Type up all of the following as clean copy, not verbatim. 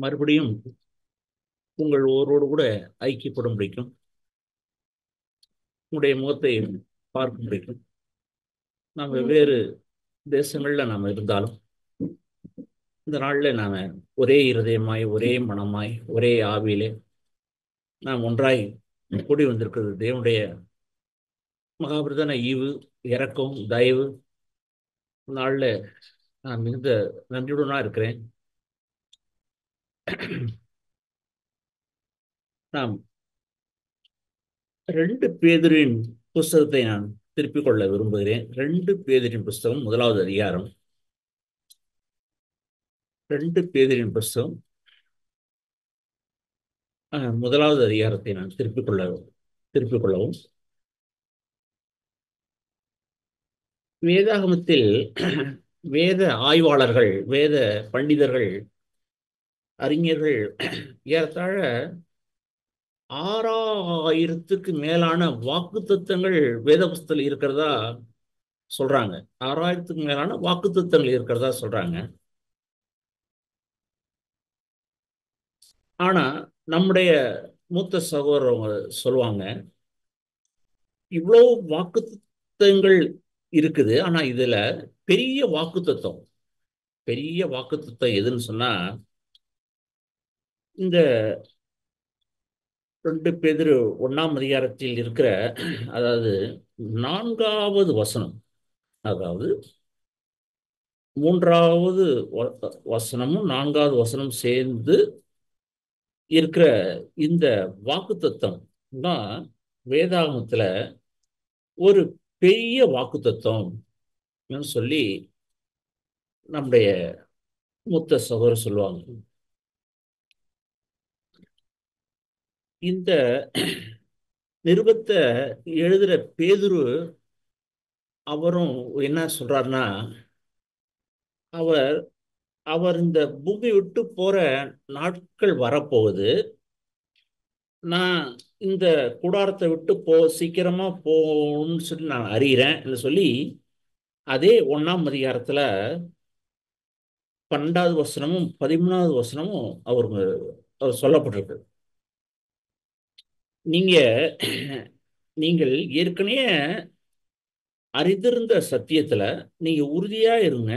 மறுபடியும் உங்கள் ஒருவரோடு கூட ஐக்கியப்பட முடிக்கும், உங்களுடைய முகத்தை பார்க்க முடிக்கும். நாம் வெவ்வேறு தேசங்கள்ல நாம் இருந்தாலும் இந்த நாள்ல நாம ஒரே இருதயமாய், ஒரே மனமாய், ஒரே ஆவியிலே நாம் ஒன்றாய் கூடி வந்திருக்கிறது தேவனுடைய மகாபிரதான ஈவு, இரக்கம், தயவு. நாள்ல நான் மிகுந்த நன்றியுடனா இருக்கிறேன். நாம் 2 பேதுருவின் புஸ்தகத்தை நான் திருப்பிக் கொள்ள விரும்புகிறேன். 2 பேதுருவின் புஸ்தகம் 1வது அதிகாரம். 2 பேதுருவின் புஸ்தகம் 1வது அதிகாரத்தை நான் திருப்பிக் கொள்ளவும். வேதாகமத்தில் வேத ஆய்வாளர்கள், வேத பண்டிதர்கள், அறிஞர்கள் ஏறத்தாழ 6000க்கு மேலான வாக்குத்தத்தங்கள் வேத புஸ்தகத்தில் இருக்கிறதா சொல்றாங்க. 6000க்கு மேலான வாக்குத்தத்தங்கள் இருக்கிறதா சொல்றாங்க. ஆனா நம்முடைய மூத்த சகோதரவங்க சொல்லுவாங்க, இவ்வளவு வாக்குத்தத்தங்கள் இருக்குது, ஆனா இதுல பெரிய வாக்குத்தத்தம் எதுன்னு சொன்னா, இந்த 2 பேதுரு 1ஆம் அதிகாரத்தில் இருக்கிற, அதாவது 4வது வசனம், அதாவது 3வது வசனமும் 4வது வசனம் சேர்ந்து இருக்கிற இந்த வாக்குத்தத்தம் தான் வேதாகமத்துல ஒரு பெரிய வாக்குத்தத்தம் சொல்லி நம்முடைய மூத்த சகோதரர் சொல்லுவாங்க. இந்த நிருபத்தை எழுதுற பேதுரு அவரும் என்ன சொல்றாருன்னா, அவர் அவர் இந்த பூமி விட்டு போற நாட்கள் வரப்போகுது, நான் இந்த கூடாரத்தை விட்டு சீக்கிரமா போகணும்னு சொல்லி நான் அறிகிறேன் சொல்லி, அதே 1ஆம் அதிகாரத்துல 12வது வசனமும் 13வது வசனமும் அவர் சொல்லப்பட்டிருக்கு. நீங்கள் ஏற்கனவே அறிந்திருந்த சத்தியத்துல நீங்க உறுதியா இருங்க.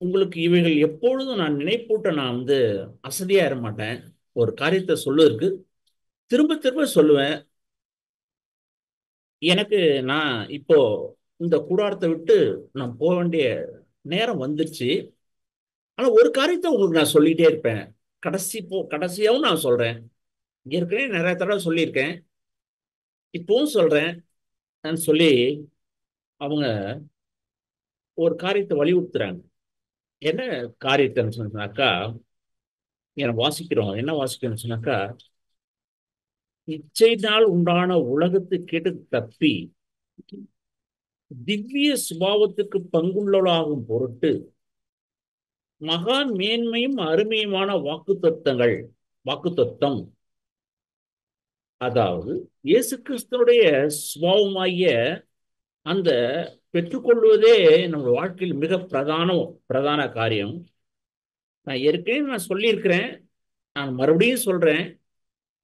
உங்களுக்கு இவைகள் எப்பொழுதும் நான் நினைப்பூட்ட நான் அசதியா இருக்க மாட்டேன். ஒரு காரியத்தை சொல்லுவதற்கு திரும்ப திரும்ப சொல்லுவேன். எனக்கு நான் இப்போ இந்த கூடாரத்தை விட்டு நான் போக வேண்டிய நேரம் வந்துருச்சு. ஆனா ஒரு காரியத்தை உங்களுக்கு நான் சொல்லிட்டே இருப்பேன். கடைசியாவும் நான் சொல்றேன். ஏற்கனவே நிறைய தடவை சொல்லியிருக்கேன், இப்பவும் சொல்றேன் சொல்லி அவங்க ஒரு காரியத்தை வலியுறுத்துறாங்க. என்ன காரியத்தை சொன்னாக்கா, வாசிக்கிறோம். என்ன வாசிக்கிறோம் சொன்னாக்கா, இச்சையினால் உண்டான உலகத்தை கேட்டு தப்பி திவ்ய சுபாவத்துக்கு பங்குள்ளவளாகும் பொருட்டு மகா மேன்மையும் அருமையுமான வாக்குத்தத்தம், அதாவது இயேசு கிறிஸ்துடைய சுபாவமாகிய அந்த பெற்றுக்கொள்வதே நம்ம வாழ்க்கையில் மிக பிரதான காரியம். நான் ஏற்கனவே சொல்லியிருக்கிறேன், நான் மறுபடியும் சொல்றேன்.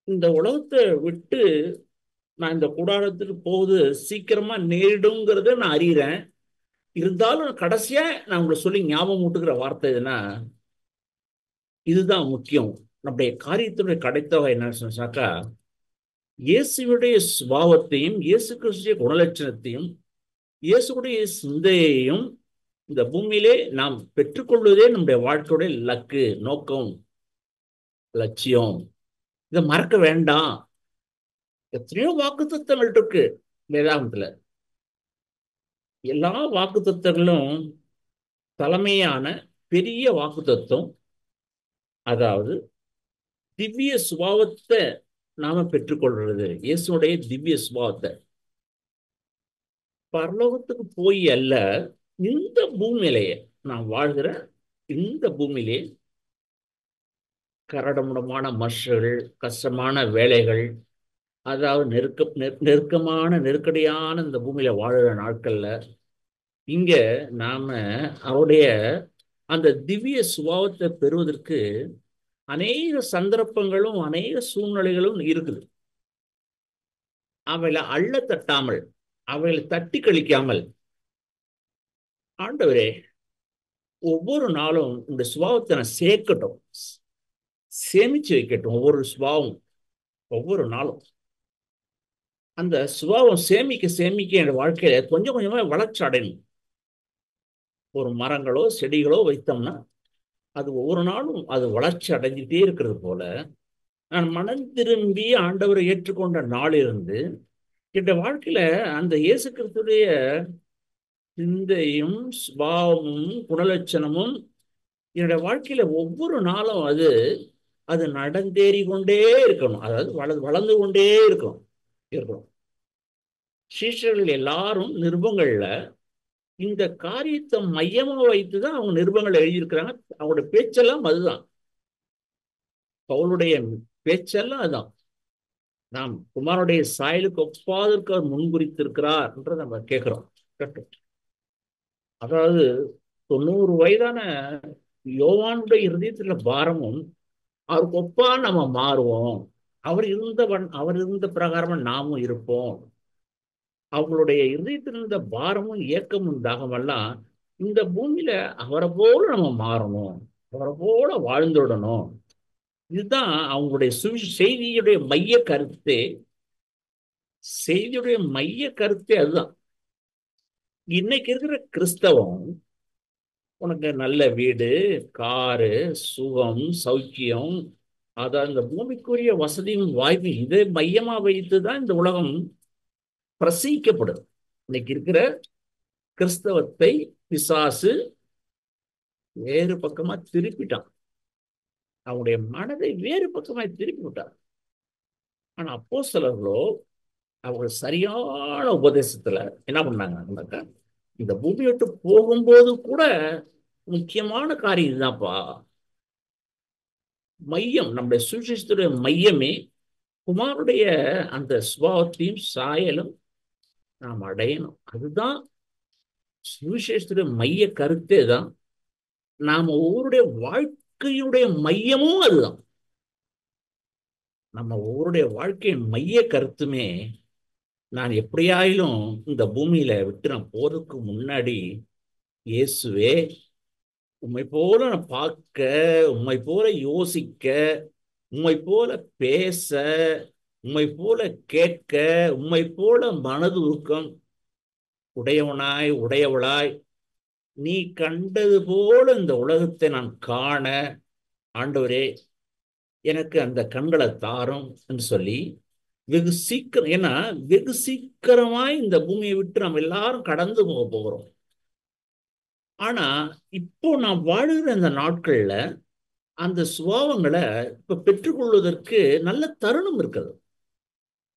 இந்த உலகத்தை விட்டு நான் இந்த கூடாரத்துக்கு போகுது சீக்கிரமா நேரிடுங்கிறத நான் அறிகிறேன். இருந்தாலும் கடைசியா நான் உங்களை சொல்லி ஞாபகம் ஊட்டுகிற வார்த்தை எதுனா, இதுதான் முக்கியம். நம்முடைய காரியத்தினுடைய கடைத்தொகை என்ன சொன்னாக்கா, இயேசுடைய சுபாவத்தையும், இயேசு கிறிஸ்துடைய குணலட்சணத்தையும், இயேசுடைய சிந்தையையும் இந்த பூமியிலே நாம் பெற்றுக்கொள்வதே நம்முடைய வாழ்க்கையுடைய நோக்கம், லட்சியம். இதை மறக்க வேண்டாம். எத்தனையோ வாக்குத்தத்தங்கள் இருக்கு வேதாகமத்துல. எல்லா வாக்குத்தத்தங்களும் தலைமையான பெரிய வாக்குத்தத்தம், அதாவது திவ்ய சுபாவத்தை நாம பெற்றுக்கொள்றது. இயேசுடைய திவ்ய சுபாவத்தை பரலோகத்துக்கு போய் அல்ல, இந்த பூமியிலேயே நான் வாழ்கிற இந்த பூமியிலே கரடமுடமான மனுஷர்கள், கஷ்டமான வேலைகள், அதாவது நெருக்கமான நெருக்கடியான இந்த பூமியில வாழுற நாட்கள்ல இங்க நாம அவருடைய அந்த திவ்ய சுபாவத்தை பெறுவதற்கு அநேக சந்தர்ப்பங்களும் அநேக சூழ்நிலைகளும் இருக்குது. அவைகளை அள்ள தட்டாமல், அவைகளை தட்டி கழிக்காமல், ஆண்டவரே ஒவ்வொரு நாளும் இந்த சுபாவத்தை நான் சேர்க்கட்டும், சேமிச்சு வைக்கட்டும். ஒவ்வொரு சுபாவம் ஒவ்வொரு நாளும் அந்த சுபாவம் சேமிக்க சேமிக்க என் வாழ்க்கையில கொஞ்சம் கொஞ்சமா வளர்ச்சி அடையணும். ஒரு மரங்களோ செடிகளோ வைத்தோம்னா அது ஒவ்வொரு நாளும் அது வளர்ச்சி அடைஞ்சிட்டே இருக்கிறது போல, நான் மனம் திரும்பி ஆண்டவரை ஏற்றுக்கொண்ட நாளிலிருந்து என்னுடைய வாழ்க்கையில அந்த இயேசு கிறிஸ்துடைய சிந்தையும் சுபாவமும் குணலட்சணமும் என்னுடைய வாழ்க்கையில ஒவ்வொரு நாளும் அது அது நடந்தேறி கொண்டே இருக்கணும். அதாவது வளர்ந்து கொண்டே இருக்கணும் இருக்கணும். சீஷர்கள் எல்லாரும் நிருபங்கள்ல இந்த காரியத்தை மையமா வைத்துதான் அவங்க நிருபங்கள் எழுதியிருக்கிறாங்க. அவங்களுடைய பேச்செல்லாம் அதுதான். பவுலுடைய பேச்செல்லாம் அதுதான். நாம் குமாரனுடைய சாயலுக்கு ஒப்பாதற்கு அவர் முன்குறித்திருக்கிறார் என்று நம்ம கேட்கிறோம். அதாவது 90 வயதான யோவானுடைய இருதயத்துல பாரமும் அவருக்கு ஒப்பா நம்ம மாறுவோம். அவர் இருந்த பிரகாரமா நாமும் இருப்போம். அவங்களுடைய இருதயத்தில் இருந்த பாரமும் ஏக்கமும் தாகமெல்லாம் இந்த பூமியில அவரை போல நம்ம மாறணும், அவரை போல வாழ்ந்துடணும். இதுதான் அவங்களுடைய செய்தியுடைய மைய கருத்தே. செய்தியுடைய மைய கருத்தே அதுதான். இன்னைக்கு இருக்கிற கிறிஸ்தவம் உனக்கு நல்ல வீடு, காரு, சுகம், சௌக்கியம், அதான் இந்த பூமிக்குரிய வசதியும் வாய்ப்பு இதை மையமா வைத்துதான் இந்த உலகம் பிரசவிக்கப்படுது. இன்னைக்கு இருக்கிற கிறிஸ்தவத்தை பிசாசு வேறு பக்கமா திருப்பிட்டான். அவங்களுடைய மனதை வேறு பக்கமா திருப்பி விட்டார். ஆனா அப்போஸ்தலர்களோ அவங்க சரியான உபதேசத்துல என்ன பண்ணாங்க, இந்த பூமி விட்டு போகும்போது கூட முக்கியமான காரியம் இதுதான்ப்பா. மையம், நம்முடைய சுவிசேஷத்துடைய மையமே குமாருடைய அந்த சுபாவத்தையும் சாயலும் நாம் அடையணும். அதுதான் சுவிசேஷத்துடைய மைய கருத்தே தான். நாம ஒவ்வொருடைய வாழ்க்கையுடைய மையமும் அதுதான். நம்ம ஒவ்வொருடைய வாழ்க்கையின் மைய கருத்துமே, நான் எப்படியாயிலும் இந்த பூமியில விட்டு நான் போறதுக்கு முன்னாடி இயேசுவே உம்மை போல நான் பார்க்க, உம்மை போல யோசிக்க, உம்மை போல பேச, உம்மை போல கேட்க, உம்மை போல மனது உருக்கம் உடையவனாய் உடையவளாய் நீ கண்டது போல இந்த உலகத்தை நான் காண ஆண்டவரே எனக்கு அந்த கண்களை தாரும் என்று சொல்லி வெகு சீக்கிரம், ஏன்னா வெகு சீக்கிரமாய் இந்த பூமியை விட்டு நம்ம எல்லாரும் கடந்து போக போகிறோம். ஆனா இப்போ நான் வாழுகிற அந்த நாட்கள்ல அந்த சுபாவங்களை இப்ப பெற்றுக்கொள்வதற்கு நல்ல தருணம் இருக்கிறது.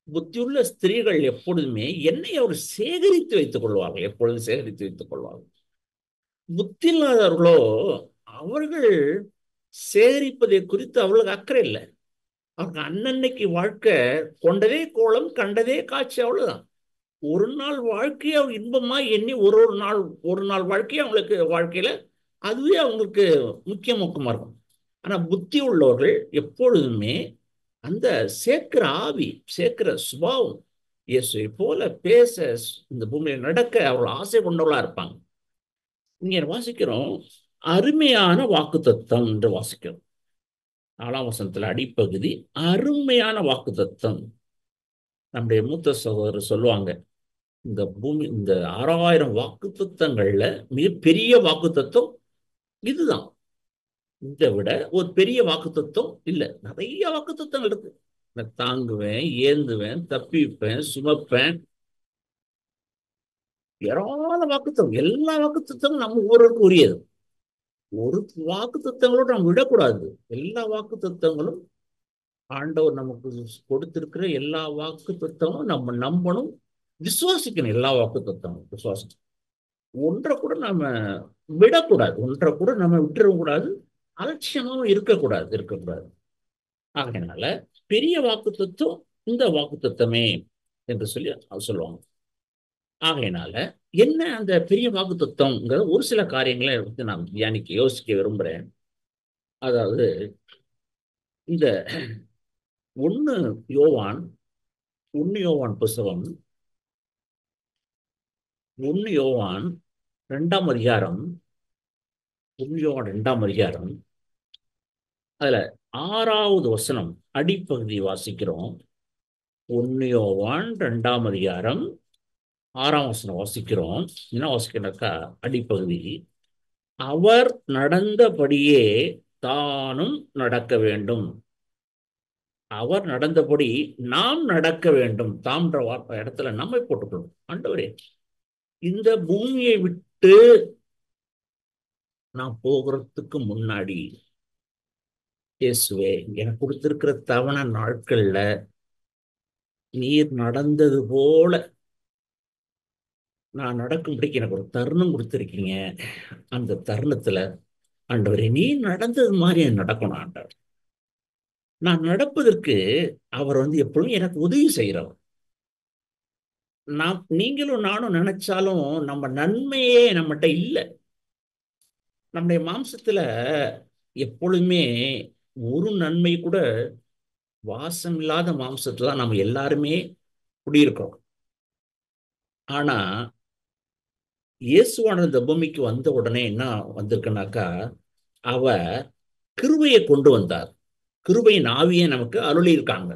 புத்தியுள்ள ஸ்திரீகள் எப்பொழுதுமே என்னை அவர் சேகரித்து வைத்துக் கொள்வார்கள், எப்பொழுதும் சேகரித்து வைத்துக் கொள்வார்கள். புத்தி இல்லாதவர்களோ அவர்கள் சேகரிப்பதை குறித்து அவர்களுக்கு அக்கறை இல்லை. அவங்க அன்னன்னைக்கு வாழ்க்கை கொண்டதே கோலம் கண்டதே காட்சி, அவ்வளவுதான். ஒரு நாள் வாழ்க்கையை அவங்க இன்பமா எண்ணி ஒரு நாள் வாழ்க்கையை அவங்களுக்கு வாழ்க்கையில அதுவே அவங்களுக்கு முக்கிய நோக்கமா இருக்கும். ஆனா புத்தி உள்ளவர்கள் எப்பொழுதுமே அந்த சேர்க்கிற ஆவி, சேர்க்கிற சுபாவம், இயேசுவை போல பேச, இந்த பூமியில நடக்க அவர்கள் ஆசை கொண்டவர்களா இருப்பாங்க. இங்க வாசிக்கிறோம், அருமையான வாக்குத்தத்தம் என்று வாசிக்கிறோம். 4ஆம் வசனத்துல அடிப்பகுதி அருமையான வாக்குத்தத்தம். நம்முடைய மூத்த சகோதரர் சொல்லுவாங்க, இந்த பூமி இந்த 6000 வாக்குத்தத்தங்கள்ல மிகப்பெரிய வாக்குத்தத்தம் இதுதான். இதை விட ஒரு பெரிய வாக்குத்தத்தம் இல்லை. நிறைய வாக்குத்தத்தங்கள் இருக்கு. நான் தாங்குவேன், ஏந்துவேன், தப்பிப்பேன், சுமப்பேன், ஏராள வாக்குத்தம். எல்லா வாக்குத்தத்தமும் நம்ம ஒவ்வொருவருக்கும் உரியது. ஒரு வாக்குத்தத்தங்களோடு நம்ம விடக்கூடாது. எல்லா வாக்குத்தத்தங்களும் ஆண்டவர் நமக்கு கொடுத்திருக்கிற எல்லா வாக்குத்தத்தமும் நம்ம நம்பணும், விசுவாசிக்கணும். எல்லா வாக்குத்தத்தமும் விசுவாசிக்கணும். ஒன்றை கூட நம்ம விடக்கூடாது, ஒன்றை கூட நம்ம விட்டுறக்கூடாது, அலட்சியமாவும் இருக்கக்கூடாது. ஆகையினால பெரிய வாக்குத்தத்தம் இந்த வாக்குத்தத்தமே என்று சொல்லி சொல்லுவாங்க. ஆகையினால என்ன அந்த பெரிய வாக்குத்தத்தம்ங்கிற ஒரு சில காரியங்களை வந்து நான் தியானிக்க யோசிக்க விரும்புறேன். அதாவது இந்த ஒன்னு யோவான் ஒன்னு யோவான் புஸ்தகம், ஒன்னு யோவான் 2ஆம் அதிகாரம், 1 யோவான் 2ஆம் அதிகாரம், அதுல 6வது வசனம் அடிப்பகுதி வாசிக்கிறோம். 1 யோவான் 2ஆம் அதிகாரம் 6ஆம் வசனம் வாசிக்கிறோம். என்ன வாசிக்கிறோம்னாக்கா, அடிப்பகுதி, அவர் நடந்தபடியே தானும் நடக்க வேண்டும். அவர் நடந்தபடி நாம் நடக்க வேண்டும். தாம்ன்ற வார்த்தை இடத்துல நம்மை போட்டுக்கணும். ஆண்டவரே, இந்த பூமியை விட்டு நான் போகிறதுக்கு முன்னாடி, இயேசுவே, எனக்கு கொடுத்திருக்கிற தவணை நாட்கள்ல நீர் நடந்தது போல நான் நடக்கும்படிக்கு எனக்கு ஒரு தருணம் கொடுத்திருக்கீங்க. அந்த தருணத்துல ஆண்டவரே, நீ நடந்தது மாதிரி எனக்கு நடக்கணும் ஆண்டவர். நான் நடப்பதற்கு அவர் வந்து எப்பொழுதும் எனக்கு உதவி செய்கிறவர். நீங்களும் நானும் நினைச்சாலும் நம்ம நன்மையே நம்மகிட்ட இல்லை. நம்முடைய மாம்சத்துல எப்பொழுதுமே ஒரு நன்மை கூட, வாசம் இல்லாத மாம்சத்துல தான் நம்ம எல்லாருமே குடியிருக்கிறோம். ஆனா இயேசுவானவர் இந்த பூமிக்கு வந்த உடனே என்ன வந்திருக்குனாக்கா, அவர் கிருபையை கொண்டு வந்தார். கிருபையின் ஆவியை நமக்கு அருளி இருக்காங்க.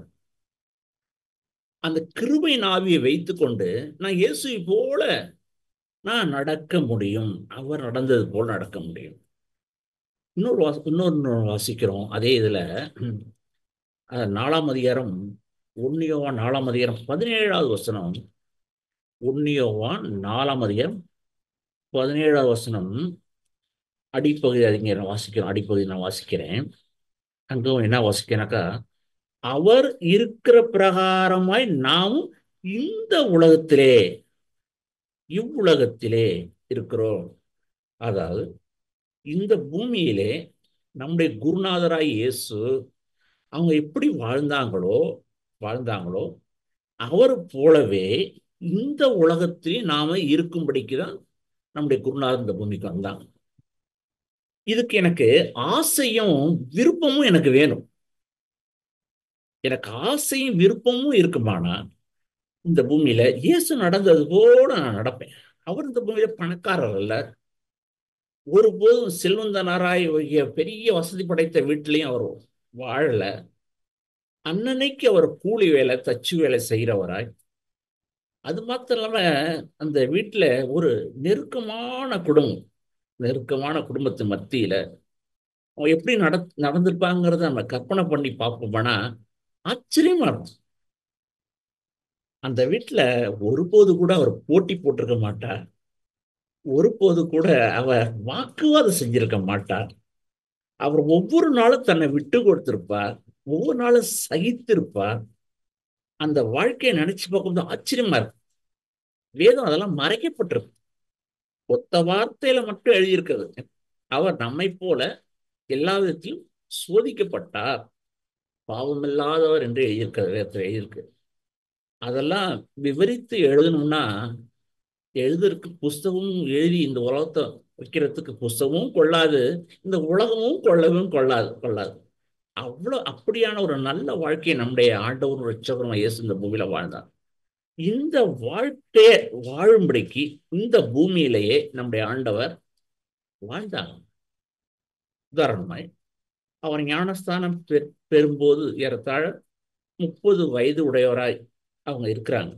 அந்த கிருபையின் ஆவியை வைத்துக்கொண்டு நான் இயேசுவை போல நான் நடக்க முடியும். அவர் நடந்தது போல நடக்க முடியும். இன்னொரு வாசிக்கிறோம் அதே இதுல, 4ஆம் அதிகாரம், 1 யோவான் 4ஆம் அதிகாரம் 17வது வசனம். 1 யோவான் 4ஆம் அதிகாரம் 17வது வசனம் அடிப்பகுதி அறிஞர் வாசிக்கிறோம். அடிப்பகுதி நான் வாசிக்கிறேன். அங்கும் என்ன வாசிக்கிறேனாக்கா, அவர் இருக்கிற பிரகாரமாய் நாமும் இந்த உலகத்திலே, இவ்வுலகத்திலே இருக்கிறோம். அதாவது இந்த பூமியிலே நம்முடைய குருநாதராய் இயேசு அவங்க எப்படி வாழ்ந்தாங்களோ அவர் போலவே இந்த உலகத்திலே நாம இருக்கும்படிக்கு தான் நம்முடைய குருநாதர் இந்த பூமிக்கு வந்தாங்க. இதுக்கு எனக்கு ஆசையும் விருப்பமும் எனக்கு வேணும். எனக்கு ஆசையும் விருப்பமும் இருக்குமானா இந்த பூமியில இயேசு நடந்தது போல நான் நடப்பேன். அவர் இந்த பூமியில பணக்காரர் அல்ல, ஒருபோதும் செல்வந்தனாராய் பெரிய வசதி படைத்த வீட்டிலையும் அவர் வாழல. அன்னன்னைக்கு அவர் கூலி வேலை, தச்சு வேலை செய்கிறவராய், அது மாத்திரம் இல்லாம அந்த வீட்டுல ஒரு நெருக்கமான குடும்பத்து மத்தியில அவங்க எப்படி நடந்திருப்பாங்கிறத நம்ம கற்பனை பண்ணி பார்ப்போம்னா ஆச்சரியமா இருக்கும். அந்த வீட்டுல ஒருபோது கூட அவர் போட்டி போட்டிருக்க மாட்டார். ஒருபோது கூட அவர் வாக்குவாதம் செஞ்சிருக்க மாட்டார். அவர் ஒவ்வொரு நாளும் தன்னை விட்டு கொடுத்திருப்பார். ஒவ்வொரு நாளும் சகித்திருப்பார். அந்த வாழ்க்கையை நினைச்சு பார்க்கும்போது ஆச்சரியமா இருக்கு. வேதம் அதெல்லாம் மறைக்கப்பட்டிருக்கு. ஒத்த வார்த்தையில மட்டும் எழுதியிருக்கிறது. அவர் நம்மை போல எல்லா விதத்திலும் சோதிக்கப்பட்டார், பாவமில்லாதவர் என்று எழுதியிருக்கிறது, வேதத்தில் எழுதியிருக்கு. அதெல்லாம் விவரித்து எழுதணும்னா எழுதுறதுக்கு புஸ்தகமும் எழுதி இந்த உலகத்தை வைக்கிறதுக்கு புஸ்தகமும் கொள்ளாது, இந்த உலகமும் கொள்ளாது. அப்படியான ஒரு நல்ல வாழ்க்கையை நம்முடைய ஆண்டவரும் ரட்சகரும் இயேசு இந்த பூமியில வாழ்ந்தார். இந்த வாழ்க்கையை வாழும்படிக்கு இந்த பூமியிலேயே நம்முடைய ஆண்டவர் வாழ்ந்தாங்க. உதாரணமாய் அவர் ஞானஸ்தானம் பெறும்போது ஏறத்தாழ 30 வயது உடையவராய் அவங்க இருக்கிறாங்க.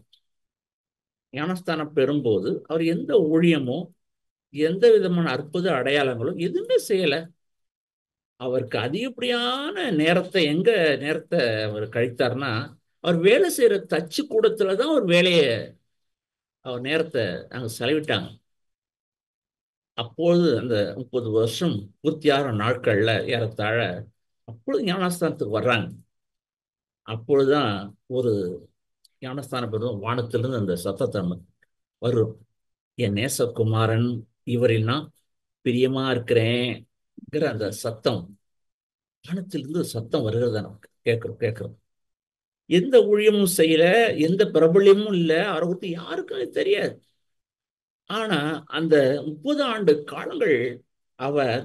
ஞானஸ்தானம் பெறும்போது அவர் எந்த ஊழியமோ எந்த விதமான அற்புத அடையாளங்களும் எதுவுமே செய்யல. அவருக்கு அதிகப்படியான நேரத்தை அவர் கழித்தார்னா, அவர் வேலை செய்யற தச்சு கூடத்துலதான் அவர் நேரத்தை அங்க செலவிட்டாங்க. அப்பொழுது அந்த 30 வருஷம் பூர்த்தியான நாட்கள்ல ஏறத்தாழ அப்பொழுது ஞானஸ்தானத்துக்கு வர்றாங்க. அப்பொழுதுதான் ஒரு ஞானஸ்தானம் பெறும் வானத்திலிருந்து அந்த சத்தத்தை வரும், என் நேசகுமாரன் இவரில் நான் பிரியமா இருக்கிறேன் அந்த சத்தம். வானத்திலிருந்து சத்தம் வருகிறத நமக்கு கேட்கிறோம். எந்த ஊழியமும் செய்யல, எந்த பிரபல்யமும் இல்லை, அவரை பத்தி யாருக்கும் தெரியாது. ஆனா அந்த 30 ஆண்டு காலங்கள் அவர்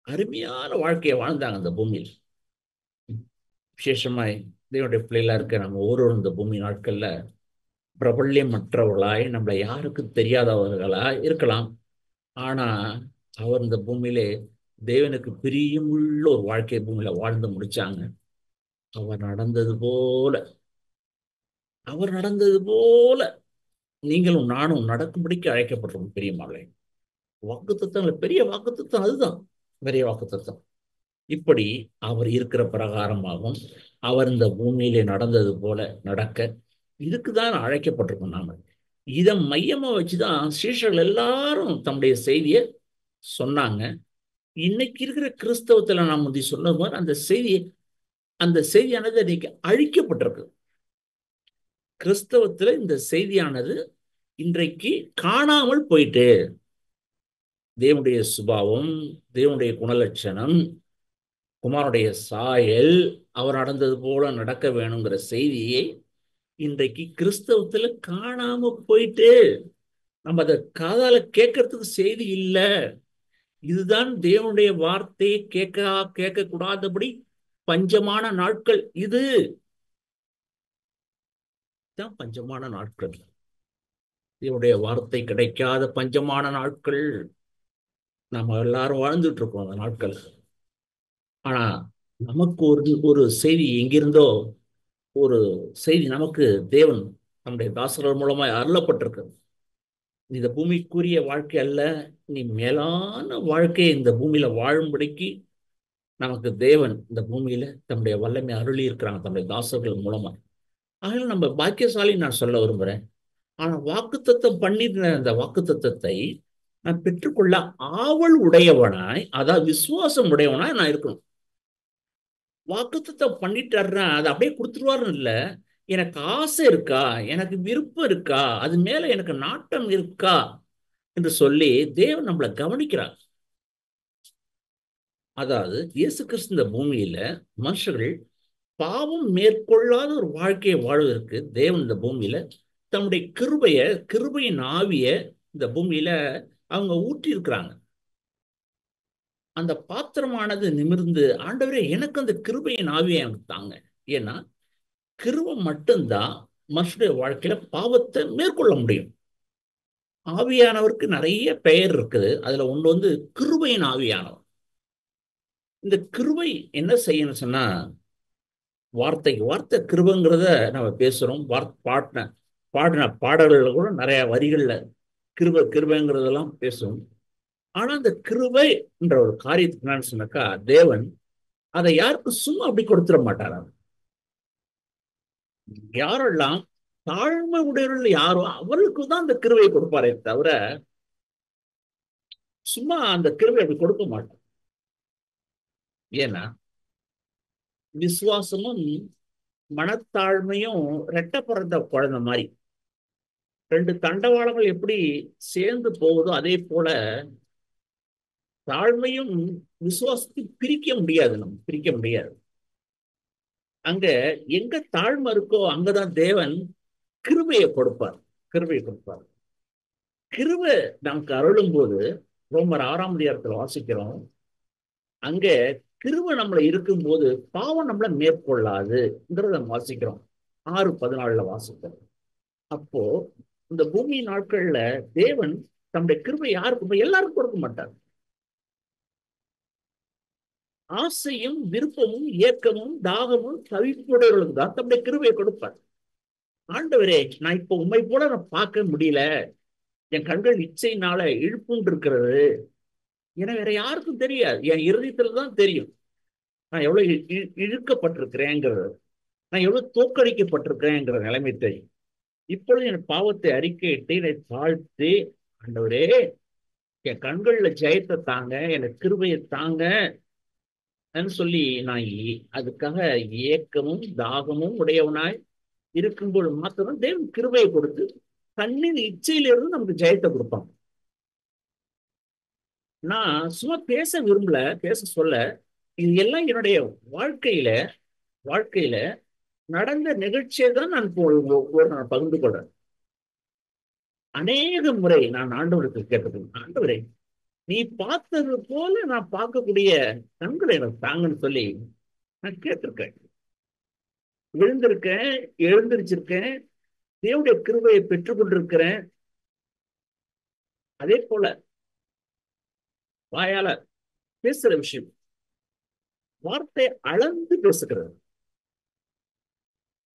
அருமையான வாழ்க்கையை வாழ்ந்தாங்க அந்த பூமியில். விசேஷமாய் தேவனுடைய பிள்ளைகளா இருக்க நம்ம ஒவ்வொரு இந்த பூமி நாட்கள்ல பிரபல்யமற்றவர்களாய் நம்மளை யாருக்கும் தெரியாதவர்களாய் இருக்கலாம். ஆனா அவர் இந்த பூமியிலே தேவனுக்கு பிரியமுள்ள ஒரு வாழ்க்கை பூமியில வாழ்ந்து முடிச்சாங்க. அவர் நடந்தது போல அவர் நடந்தது போல நீங்களும் நானும் நடக்கும்படிக்கு அழைக்கப்பட்டிருக்கும் பிரியமானவர்களே. வாக்குத்தத்தங்கள் பெரிய வாக்குத்தத்தம் அதுதான். பெரிய வாக்குத்தத்தம். இப்படி அவர் இருக்கிற பிரகாரமாகவும் அவர் இந்த பூமியிலே நடந்தது போல நடக்க இதுக்குதான் அழைக்கப்பட்டிருக்கோம் நாம. இதை மையமா வச்சுதான் சீஷர்கள் எல்லாரும் தம்முடைய செய்தியை சொன்னாங்க. இன்னைக்கு இருக்கிற கிறிஸ்தவத்துல நாம் முந்தி சொன்ன மாதிரி அந்த செய்தியானது இன்னைக்கு அழிக்கப்பட்டிருக்கு. கிறிஸ்தவத்துல இந்த செய்தியானது இன்றைக்கு காணாமல் போயிட்டு, தேவனுடைய சுபாவம், தேவனுடைய குணலட்சணம், குமாரனுடைய சாயல், அவர் நடந்தது போல நடக்க வேணுங்கிற செய்தியை இன்றைக்கு கிறிஸ்தவத்துல காணாம போயிட்டு, நம்ம அதை காதால கேட்கறதுக்கு செய்தி இல்லை. இதுதான் தேவனுடைய வார்த்தையை கேட்க கூடாதபடி பஞ்சமான நாட்கள். இதுதான் பஞ்சமான நாட்கள். தேவனுடைய வார்த்தை கிடைக்காத பஞ்சமான நாட்கள். நம்ம எல்லாரும் வாழ்ந்துட்டு இருக்கோம் அந்த நாட்கள். ஆனா நமக்கு ஒரு ஒரு செய்தி எங்கிருந்தோ ஒரு செய்தி நமக்கு தேவன் நம்முடைய தாசர்கள் மூலமா அருளப்பட்டிருக்கு. இந்த பூமிக்குரிய வாழ்க்கை அல்ல, நீ மேலான வாழ்க்கையை இந்த பூமியில வாழும்படிக்கு நமக்கு தேவன் இந்த பூமியில தம்முடைய வல்லமை அருளி இருக்கிறாங்க தம்முடைய தாசர்கள் மூலமா. அதனால நம்ம பாக்கியசாலி நான் சொல்ல விரும்புறேன். ஆனா வாக்குத்தத்தம் பண்ணிருந்த அந்த வாக்குத்தத்தத்தை நான் பெற்றுக்கொள்ள ஆவல் உடையவனாய், அதாவது விசுவாசம் உடையவனாய் நான் இருக்கணும். வாக்குத்தத்தம் பண்ணிட்டாருன்னா அதை அப்படியே கொடுத்துருவாருன்னு இல்லை. எனக்கு ஆசை இருக்கா, எனக்கு விருப்பம் இருக்கா, அது மேல எனக்கு நாட்டம் இருக்கா என்று சொல்லி தேவன் நம்மளை கவனிக்கிறார். அதாவது இயேசு கிறிஸ்து இந்த பூமியில மனுஷர்கள் பாவம் மேற்கொள்ளாத ஒரு வாழ்க்கையை வாழ்வதற்கு தேவன் இந்த பூமியில தன்னுடைய கிருபையின் ஆவிய இந்த பூமியில அவங்க ஊற்றி இருக்கிறாங்க. அந்த பாத்திரமானது நிமிர்ந்து, ஆண்டவரே எனக்கு அந்த கிருபையின் ஆவியை எனக்கு தாங்க. ஏன்னா கிருபை மட்டும்தான் மனுஷனுடைய வாழ்க்கையில பாவத்தை மேற்கொள்ள முடியும். ஆவியானவருக்கு நிறைய பெயர் இருக்குது. அதுல ஒன்று கிருபையின் ஆவியானவர். இந்த கிருபை என்ன செய்யணும் சொன்னா, வார்த்தைக்கு வார்த்தை கிருபைங்கிறத நம்ம பேசுறோம். பாடின பாடல்கள் கூட நிறைய வரிகள்ல கிருபைங்கிறதெல்லாம் பேசுவோம். ஆனா அந்த கிருபை என்ற ஒரு காரியத்துக்கு என்னன்னு சொன்னாக்கா, தேவன் அதை யாருக்கும் சும்மா அப்படி கொடுத்துட மாட்டார். யாரெல்லாம் தாழ்மை உடையவர்கள் யாரோ அவர்களுக்கு தான் அந்த கிருபையை கொடுப்பாரே தவிர சும்மா அந்த கிருபை அப்படி கொடுக்க மாட்டார். ஏன்னா விசுவாசமும் மனத்தாழ்மையும் ரெட்டை பிறந்த குழந்தை மாதிரி. ரெண்டு தண்டவாளங்கள் எப்படி சேர்ந்து போகுதோ அதே போல தாழ்மையும் விசுவாசத்தையும் பிரிக்க முடியாது. அங்க எங்க தாழ்மை இருக்கோ அங்கதான் தேவன் கிருபையை கொடுப்பார். கிருபையை கொடுப்பார். கிருபை நமக்கு அருளும் போது ரோமர் 6ஆம் அதிகாரத்துல வாசிக்கிறோம். அங்க கிருபை நம்மள இருக்கும்போது பாவம் நம்மள மேற்கொள்ளாதுங்கிறத நம்ம வாசிக்கிறோம். 6:14 வாசிக்கிறோம். அப்போ இந்த பூமி நாட்கள்ல தேவன் தம்முடைய கிருபை யாருக்கும் எல்லாருக்கும் கொடுக்க மாட்டார். ஆசையும் விருப்பமும் ஏக்கமும் தாகமும் தவிப்புடையவர்களுக்கு தான் தம்முடைய கிருபையை கொடுப்பார். ஆண்டவரே, நான் இப்ப உண்மை போல நான் பார்க்க முடியல, என் கண்கள் இச்சையினால இழுப்புண்டு இருக்கிறது, என வேற யாருக்கும் தெரியாது. என் இருதயத்துல தான் தெரியும் நான் எவ்வளவு இழுக்கப்பட்டிருக்கிறேங்கிறது, நான் எவ்வளவு தோற்கடிக்கப்பட்டிருக்கிறேங்கிற நிலைமை தெரியும். இப்பொழுது என் பாவத்தை அறிக்கையிட்டு என்னை தாழ்த்தி, ஆண்டவரே என் கண்கள்ல ஜெயத்தை தாங்க, எனக்கு கிருபையை தாங்க சொல்லி நான் அதுக்காக ஏக்கமும் தாகமும் உடையவனாய் இருக்கும்போது மாத்திரம் தேவன் கிருபையை கொடுத்து கண்ணின் இச்சையிலிருந்து நமக்கு ஜெயத்தை கொடுப்பாங்க. நான் சும்மா பேச விரும்பல, பேச சொல்ல, இது எல்லாம் என்னுடைய வாழ்க்கையில வாழ்க்கையில நடந்த நிகழ்ச்சியை தான் நான் பகிர்ந்து கொள்றேன். அநேக முறை நான் ஆண்டவருக்கு கேட்டது, ஆண்டவரே நீ பார்த்தது போல நான் பார்க்கக்கூடிய கண்களை எனக்கு தாங்கன்னு சொல்லி நான் கேட்டிருக்கேன். விழுந்திருக்கேன், எழுந்திருச்சிருக்கேன், தேவனுடைய கிருபையை பெற்றுக் கொண்டிருக்கிறேன். அதே போல வாயால பேசுற விஷயம், வார்த்தை அளந்து பேசுகிறது.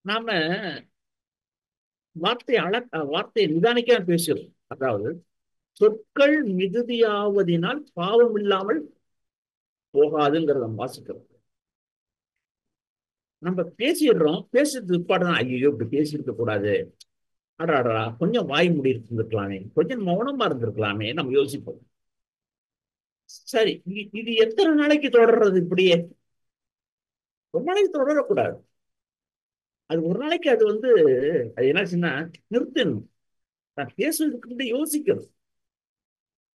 நாம வார்த்தையை நிதானிக்காம பேசுகிறோம். அதாவது சொற்கள் மிகுதியாவதினால் பாவம் இல்லாமல் போகாதுங்கிறத வாசிக்கிறோம். நம்ம பேசிடுறோம், பேசுறது பாடுதான், ஐயோ இப்படி பேசியிருக்க கூடாது, அடாடா கொஞ்சம் வாய் மூடி இருந்திருக்கலாமே, கொஞ்சம் மௌனமா இருந்திருக்கலாமே நம்ம யோசிப்போம். சரி, இது எத்தனை நாளைக்கு தொடர்றது இப்படியே? ஒரு நாளைக்கு தொடரக்கூடாது. அது ஒரு நாளைக்கு அது அது என்னாச்சுன்னா நிறுத்தணும். நான் பேசுறதுக்கு முன்னாடி யோசிக்கணும்.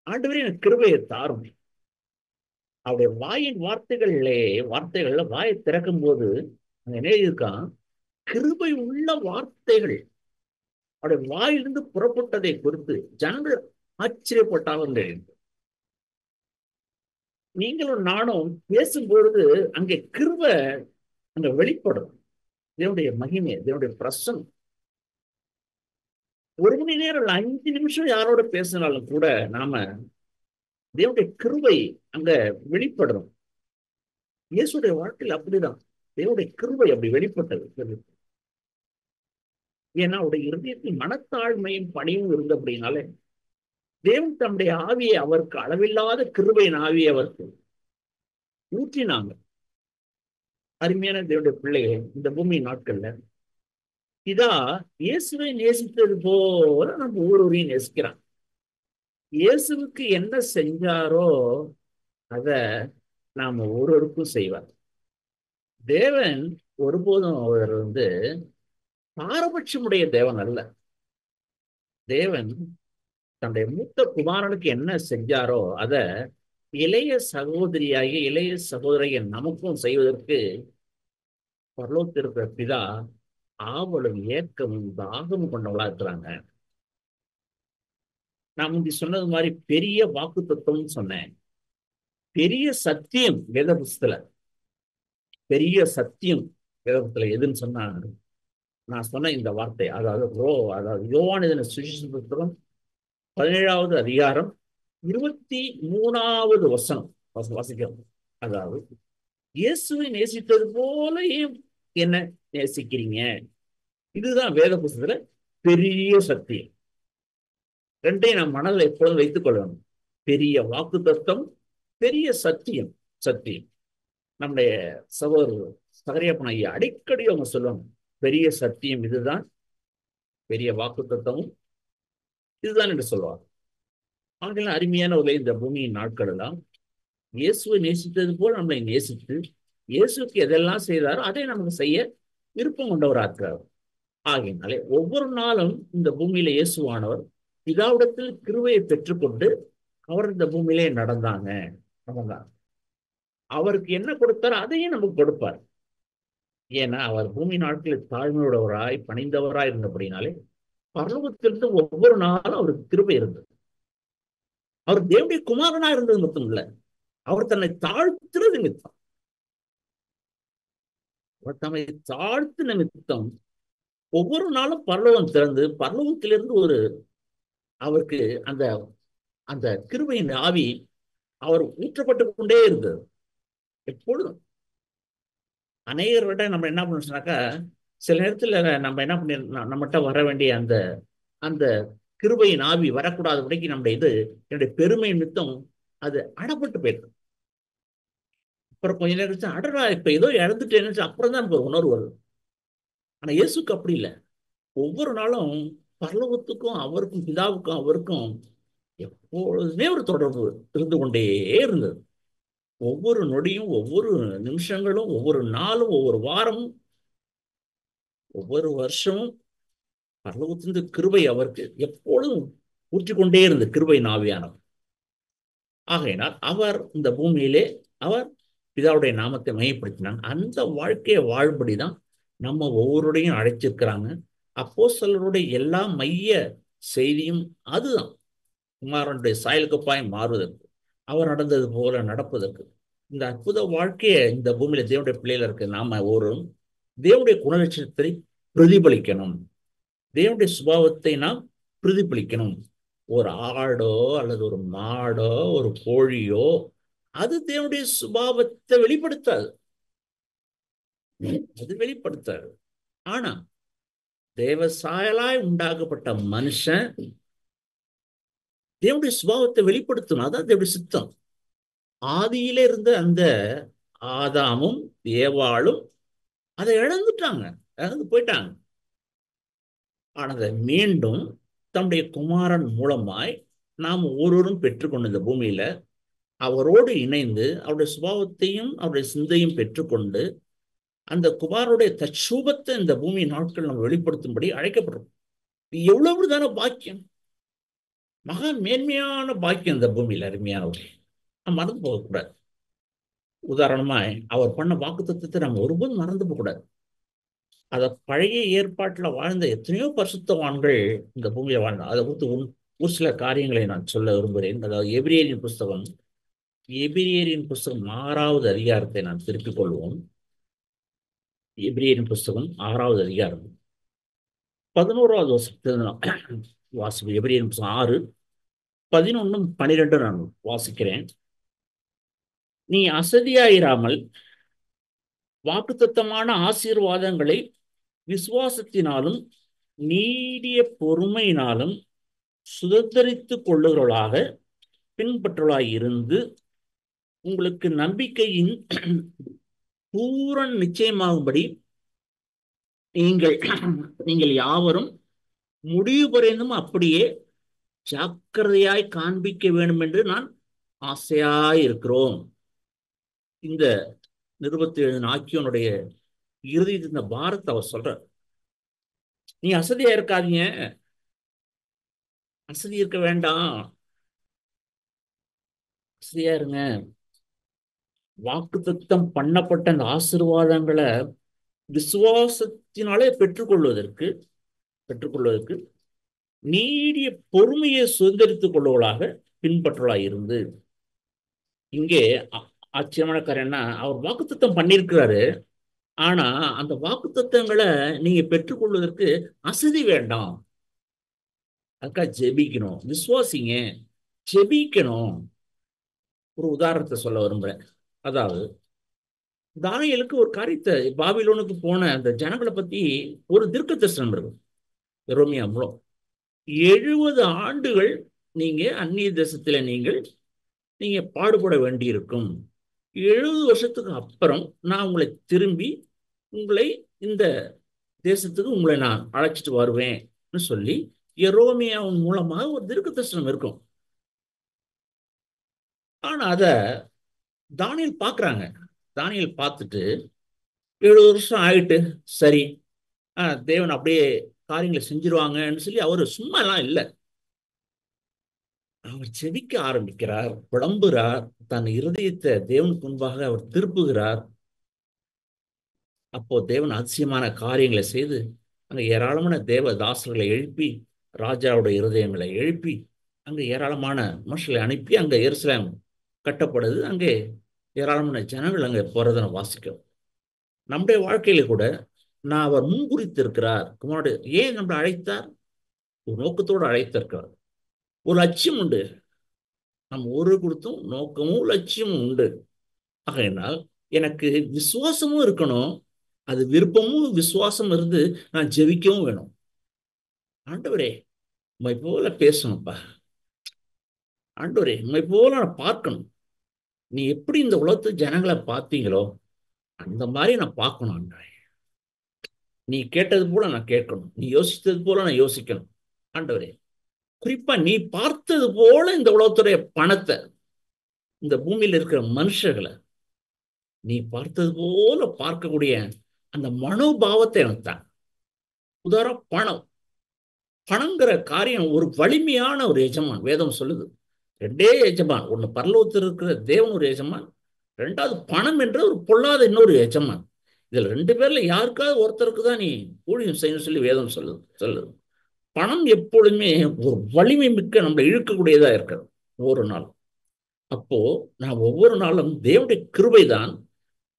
ஆண்டவரே எனக்கு கிருபையை தாரும். அவருடைய வாயின் வார்த்தைகள்ல வாயை திறக்கும் போது அங்க என்ன இருக்கான், கிருபை உள்ள வார்த்தைகள் அவருடைய வாயிலிருந்து புறப்பட்டதை குறித்து ஜனங்கள் ஆச்சரியப்பட்டாங்க. நீங்களும் நானும் பேசும்பொழுது அங்கே கிருபை அங்க வெளிப்படும். தேவனுடைய மகிமை, தேவனுடைய பிரசன்னம். ஒரு மணி நேரம் 5 நிமிஷம் யாரோட பேசினாலும் கூட நாம தேவனுடைய கிருபை அங்க வெளிப்படும். இயேசுடைய வாழ்க்கையில் அப்படிதான் தேவனுடைய கிருபை அப்படி வெளிப்பட்டது. ஏன்னா அவருடைய இருதயத்தில் மனத்தாழ்மையும் பணியும் இருந்த அப்படின்னாலே தேவன் தம்முடைய ஆவியை அவருக்கு அளவில்லாத கிருபையின் ஆவியை அவருக்கு ஊற்றினாங்க. அருமையான தேவனுடைய பிள்ளைகள், இந்த பூமி நாட்கள்ல இதா இயேசுவை நேசித்தது போல நம்ம ஒவ்வொருவரையும் நேசிக்கிறான். இயேசுவுக்கு என்ன செஞ்சாரோ அத நாம ஒவ்வொருவருக்கும் செய்வார். தேவன் ஒருபோதும் அவர் பாரபட்சமுடைய தேவன் அல்ல. தேவன் தன்னுடைய மூத்த குமாரனுக்கு என்ன செஞ்சாரோ அத இளைய சகோதரிய நமக்கும் செய்வதற்கு பரலோகத்திற்கு பிதா ஆவலும் ஏக்கமும் தாகமும் கொண்டவளா இருக்கிறாங்க. நான் முந்தி சொன்னது மாதிரி பெரிய வாக்கு தத்துவம் சொன்னேன். பெரிய சத்தியம் வேத புஸ்தகத்துல, பெரிய சத்தியம் வேத புஸ்தகத்துல எதுன்னு சொன்னா நான் சொன்ன இந்த வார்த்தை, அதாவது யோவான் எழுதின சுவிசேஷ புத்தகம் 17வது அதிகாரம் 23வது வசனம் வாசிக்கிறோம். அதாவது இயேசுவை நேசித்தது போல என்ன நேசிக்கிறீங்க? இதுதான் வேத புஸ்தகத்துல பெரிய சத்தியம். ரெண்டையும் நாம் மனதில் எப்பொழுதும் வைத்துக் கொள்ளணும். பெரிய வாக்கு தத்துவம், பெரிய சத்தியம். சத்தியம் நம்முடைய சகோதரர் சகரியப்பன் ஐயா அடிக்கடி அவங்க சொல்லுவாங்க, பெரிய சத்தியம் இதுதான், பெரிய வாக்கு தத்துவமும் இதுதான் என்று சொல்லுவாங்க. ஆகிய அருமையான ஒரு இந்த பூமியின் நாட்கள் எல்லாம் இயேசுவை நேசித்தது போல் நம்மளை நேசித்து இயேசுக்கு எதெல்லாம் செய்தாரோ அதை நமக்கு செய்ய விருப்பம் கொண்டவராக்கிறார். ஆகையினாலே ஒவ்வொரு நாளும் இந்த பூமியில இயேசுவானவர் பிதாவிடத்தில் கிருபையை பெற்றுக்கொண்டு அவர் இந்த பூமியிலே நடந்தாங்க. அவருக்கு என்ன கொடுத்தாரோ அதையும் நமக்கு கொடுப்பார். ஏன்னா அவர் பூமி நாட்களில் தாழ்மையுடையவராய் பணிந்தவராய் இருந்தபடினாலே பரலோகத்திலிருந்து ஒவ்வொரு நாளும் அவருக்கு கிருபை இருந்தது. அவர் தேவனுடைய குமாரனா இருந்தது மட்டும் இல்ல, அவர் தன்னை தாழ்த்துறது நிமித்தம், அவர் தம்மை தாழ்த்து நிமித்தம் ஒவ்வொரு நாளும் பரலோகம் திறந்து பரலோகத்திலிருந்து அவருக்கு அந்த அந்த கிருபையின் ஆவி அவர் ஊற்றப்பட்டு கொண்டே இருந்தது எப்பொழுதும். அநேகர்கிட்ட நம்ம என்ன பண்ண சொன்னாக்கா, சில நேரத்துல நம்ம என்ன பண்ணி நம்மகிட்ட வர வேண்டிய அந்த அந்த கிருபையின் ஆவி வரக்கூடாதபடிக்கு என்னுடைய பெருமை நிமித்தம் அது அடப்பட்டு போயிருக்கு. அப்புறம் கொஞ்ச நேரம் அடரா இப்ப ஏதோ இழந்துட்டேன்னு அப்புறம் தான் நமக்கு உணர்வு வருது. ஆனா இயேசுக்கு அப்படி இல்லை. ஒவ்வொரு நாளும் பரலோகத்துக்கும் அவருக்கும் பிதாவுக்கும் அவருக்கும் எப்பொழுதுமே ஒரு தொடர்பு இருந்து கொண்டே இருந்தது. ஒவ்வொரு நொடியும், ஒவ்வொரு நிமிஷங்களும், ஒவ்வொரு நாளும், ஒவ்வொரு வாரமும், ஒவ்வொரு வருஷமும் பரலோகத்திலிருந்து கிருபை அவருக்கு எப்பொழுதும் ஊற்றிக்கொண்டே இருந்த கிருபை ஆவியானவர். ஆகையினால் அவர் இந்த பூமியிலே அவர் பிதாவுடைய நாமத்தை மையப்படுத்தினாங்க. அந்த வாழ்க்கையை வாழ்படிதான் நம்ம ஒவ்வொருடையும் அழைச்சிருக்கிறாங்க. அப்போஸ்தலருடைய எல்லா மைய செய்தியும் அதுதான். குமாரனுடைய சாயலுக்குப்பாய் மாறுவதற்கு, அவர் நடந்தது போல நடப்பதற்கு, இந்த அற்புத வாழ்க்கையை இந்த பூமியில தேவனுடைய பிள்ளையில இருக்க நாம ஒரு தேவனுடைய குணலட்சணத்தை பிரதிபலிக்கணும். தேவனுடைய சுபாவத்தை நாம் பிரதிபலிக்கணும். ஒரு ஆடோ அல்லது ஒரு மாடோ ஒரு கோழியோ அது தேவனுடைய சுபாவத்தை வெளிப்படுத்தாது. அது வெளிப்படுத்தாது. ஆனா தேவ சாயலாய் உண்டாக்கப்பட்ட மனுஷன் தேவனுடைய சுபாவத்தை வெளிப்படுத்தணும். அதான் தேவனுடைய சித்தம். ஆதியில இருந்த அந்த ஆதாமும் ஏவாளும் அதை இழந்துட்டாங்க, இழந்து போயிட்டாங்க. ஆனா அதை மீண்டும் தம்முடைய குமாரன் மூலமாய் நாம் ஒருவரும் பெற்றுக்கொண்ட இந்த பூமியில அவரோடு இணைந்து அவருடைய சுபாவத்தையும் அவருடைய சிந்தையும் பெற்றுக்கொண்டு அந்த குமாரனுடைய தற்சூபத்தை இந்த பூமி நாட்கள் நம்ம வெளிப்படுத்தும்படி அழைக்கப்படுறோம். எவ்வளவு தானே பாக்கியம், மகா மேன்மையான பாக்கியம் இந்த பூமியில. அருமையானவர்கள், நம்ம மறந்து போகக்கூடாது. உதாரணமாய் அவர் பண்ண வாக்குத்தத்தத்தை நம்ம ஒருபோதும் மறந்து போகக்கூடாது. அத பழைய ஏற்பாட்டுல வாழ்ந்த எத்தனையோ பரிசுத்தவான்கள் இந்த பூமியில வாழ்ந்தாங்க. அதை குறித்து ஒரு சில காரியங்களை நான் சொல்ல விரும்புகிறேன். அதாவது எபிரேயரின் புஸ்தகம் 6வது அதிகாரத்தை நான் திருப்பிக் கொள்வோம். எபிரேயரின் புஸ்தகம் 6வது அதிகாரம் 11வது வசனத்தை வாசிப்போம். எபிரேயரின் புஸ்தகம் 6, 11, 12 நான் வாசிக்கிறேன். நீ அசதியாயிராமல் வாக்குத்தத்தமான ஆசீர்வாதங்களை விசுவாசத்தினாலும் நீடிய பொறுமையினாலும் சுதந்திரித்துக் கொள்ளுகிறவர்களாக பின்பற்றுவர்களாய் இருந்து உங்களுக்கு நம்பிக்கையின் பூரண நிச்சயமாகும்படி நீங்கள் நீங்கள் யாவரும் முடிவு பரைந்தும் அப்படியே ஜாக்கிரதையாய் காண்பிக்க வேண்டும் என்று நான் ஆசையாய் இருக்கிறோம். இந்த 27 ஆக்கியோனுடைய இறுதி இந்த பாரத்தை அவர் சொல்ற, நீ அசதியா இருக்காதீங்க, அசதி இருக்க வேண்டாம், அசதியா இருங்க. வாக்குத்தத்தம் பண்ணப்பட்ட அந்த ஆசீர்வாதங்களை விசுவாசத்தினாலே பெற்றுக்கொள்வதற்கு நீடிய பொறுமையை சுதந்திரித்துக் கொள்வர்களாக பின்பற்றலாக இருந்து. இங்கே ஆச்சரியமான காரியம் என்ன, அவர் வாக்குத்தத்தம் பண்ணியிருக்கிறாரு. ஆனா அந்த வாக்குத்தத்தங்களை நீங்க பெற்றுக்கொள்வதற்கு அசதி வேண்டாம். அதுக்காக ஜெபிக்கணும், விசுவாசிங்க, ஜெபிக்கணும். ஒரு உதாரணத்தை சொல்ல விரும்புறேன். அதாவது தானியேலுக்கு ஒரு காரியத்தை, பாபிலோனுக்கு போன அந்த ஜனங்களை பத்தி ஒரு தீர்க்க தரிசனம் இருக்கு. எரேமியா மூலம் 70 ஆண்டுகள் நீங்க அந்நிய தேசத்துல நீங்க பாடுபட வேண்டியிருக்கும். 70 வருஷத்துக்கு அப்புறம் நான் உங்களை இந்த தேசத்துக்கு உங்களை நான் அழைச்சிட்டு வருவேன்னு சொல்லி எரேமியாவின் மூலமாக ஒரு தீர்க்க தரிசனம் இருக்கும். ஆனா அத தானியேல் பார்க்குறாங்க. தானியேல் பார்த்துட்டு 70 வருஷம் ஆயிட்டு, சரி தேவன் அப்படியே காரியங்களை செஞ்சிருவாங்கன்னு சொல்லி அவர் சும்மா எல்லாம் இல்லை. அவர் செபிக்க ஆரம்பிக்கிறார், புலம்புகிறார், தன் இருதயத்தை தேவனுக்கு முன்பாக அவர் திருப்புகிறார். அப்போ தேவன் அதிசயமான காரியங்களை செய்து அங்க ஏராளமான தேவ தாசர்களை எழுப்பி, ராஜாவுடைய இருதயங்களை எழுப்பி, அங்க ஏராளமான மனுஷர்களை அனுப்பி அங்க எருசலேம் கட்டப்படுது. அங்கே ஏராளமான ஜனங்கள் அங்கே போறதை வாசிக்கும். நம்முடைய வாழ்க்கையில கூட நான் அவர் முன்குறித்து இருக்கிறார். குமாரனுடைய ஏன் நம்மளை அழைத்தார்? ஒரு நோக்கத்தோடு அழைத்திருக்கிறார். ஒரு லட்சியம் உண்டு. நம்ம ஒரு கொடுத்தும் நோக்கமும் லட்சியமும் உண்டு. ஆகையினால் எனக்கு விசுவாசமும் இருக்கணும். அது விருப்பமும் விசுவாசம் இருந்து நான் ஜெபிக்கவும் வேணும். ஆண்டவரே உம்மை போல பேசணும்ப்பா, ஆண்டவரே உம்மை போல நான் பார்க்கணும். நீ எப்படி இந்த உலகத்து ஜனங்களை பார்த்தீங்களோ அந்த மாதிரி நான் பார்க்கணும். ஆண்டவரே நீ கேட்டது போல நான் கேட்கணும், நீ யோசித்தது போல நான் யோசிக்கணும். ஆண்டவரே குறிப்பா நீ பார்த்தது போல இந்த உலகத்துடைய பணத்தை, இந்த பூமியில இருக்கிற மனுஷர்களை நீ பார்த்தது போல பார்க்கக்கூடிய அந்த மனோபாவத்தை எனக்கு தான். உதாரணம் பணங்கிற காரியம் ஒரு வலிமையான ஒரு எஜமான். வேதம் சொல்லுது ரெண்டே எஜமான். ஒண்ணு பரலோகத்தில் இருக்கிற தேவன் ஒரு எஜமான், ரெண்டாவது பணம் என்ற ஒரு பொல்லாத இன்னொரு எஜமான். இதுல ரெண்டு பேர்ல யாருக்காவது ஒருத்தருக்கு தான் நீ ஊழியம் செய்யணும்னு சொல்லி வேதம் சொல்லுது. பணம் எப்பொழுதுமே ஒரு வலிமை மிக்க நம்மளை இழுக்கக்கூடியதா இருக்கிறது ஒவ்வொரு நாள். அப்போ நான் ஒவ்வொரு நாளும் தேவனுடைய கிருபைதான்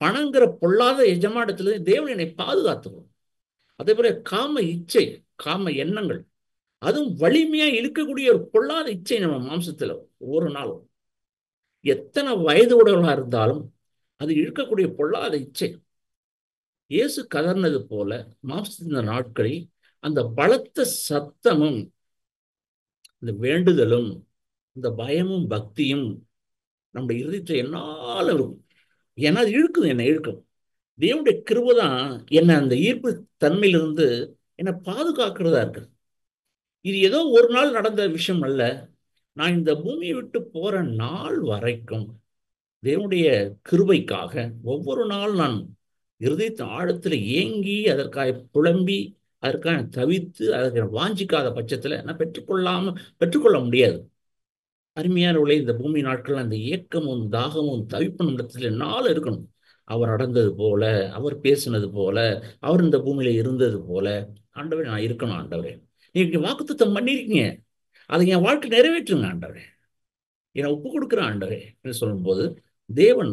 பணங்கிற பொல்லாத எஜமானத்திலிருந்து தேவன் என்னை பாதுகாத்துவோம். அதே போல காம இச்சை, காம எண்ணங்கள், அதுவும் வலிமையா இழுக்கக்கூடிய ஒரு பொல்லாத இச்சை நம்ம மாம்சத்துல ஒவ்வொரு நாளும் எத்தனை வயது உடையவர்களா இருந்தாலும் அது இழுக்கக்கூடிய பொல்லாத இச்சை. இயேசு கதர்னது போல மாம்சத்தின் நாட்களில் அந்த பலத்த சத்தமும் இந்த வேண்டுதலும் இந்த பயமும் பக்தியும் நம்ம இருதயத்தை என்னால இருக்கும். ஏன்னா அது இழுக்குது, என்னை இழுக்கும். தேவனுடைய கிருபை தான் என்னை அந்த ஈர்ப்பு தன்மையிலிருந்து என்னை பாதுகாக்கிறதா இருக்கு. இது ஏதோ ஒரு நாள் நடந்த விஷயம் அல்ல. நான் இந்த பூமியை விட்டு போற நாள் வரைக்கும் தேவனுடைய கிருபைக்காக ஒவ்வொரு நாள் நான் இருதயத்தின் ஆழத்தில் ஏங்கி அதற்காக புலம்பி அதற்காக தவித்து அதற்கு வாஞ்சிக்காத பட்சத்தில் நான் பெற்றுக்கொள்ள முடியாது. அருமையானவர்களே, இந்த பூமி நாட்கள் அந்த ஏக்கமும் தாகமும் தவிப்பும் இடத்துல நாள் இருக்கணும். அவர் நடந்தது போல, அவர் பேசினது போல, அவர் இந்த பூமியில இருந்தது போல ஆண்டவரே நான் இருக்கணும். ஆண்டவரே நீங்க வாக்குத்தத்தம் பண்ணியிருக்கீங்க, அதை என் வாழ்க்கை நிறைவேற்றுங்க ஆண்டவரே, என்னை ஒப்பு கொடுக்குற ஆண்டவரே என்று சொல்லும்போது தேவன்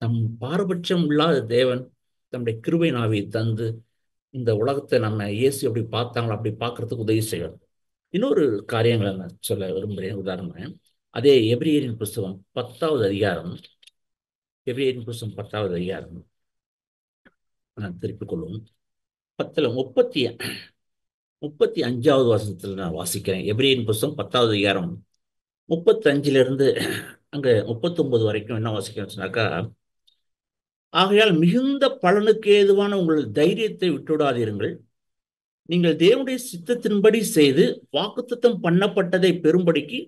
நம் பாரபட்சம் இல்லாத தேவன் தம்முடைய கிருபை நாவை தந்து இந்த உலகத்தை நம்ம இயேசு எப்படி பார்த்தாங்களோ அப்படி பார்க்கறதுக்கு உதவி செய்யணும். இன்னொரு காரியங்களை நான் சொல்ல விரும்புகிறேன். உதாரணம், அதே எபிரேயரின் புஸ்தகம் 10வது அதிகாரம், எபிரேயரின் புஸ்தகம் 10வது அதிகாரம் நான் திருப்பிக் கொள்ளும் 10ல் 35வது வசனத்தில் நான் வாசிக்கிறேன். எபிரேயரின் புஸ்தகம் 10வது அதிகாரம் 35லிருந்து அங்க 39 வரைக்கும் என்ன வாசிக்கிறேன்னு சொன்னாக்கா, ஆகையால் மிகுந்த பலனுக்கு ஏதுவான உங்கள் தைரியத்தை விட்டுவிடாதீர்கள். நீங்கள் தேவனுடைய சித்தத்தின்படி செய்து வாக்குத்தத்தம் பண்ணப்பட்டதை பெறும்படிக்கு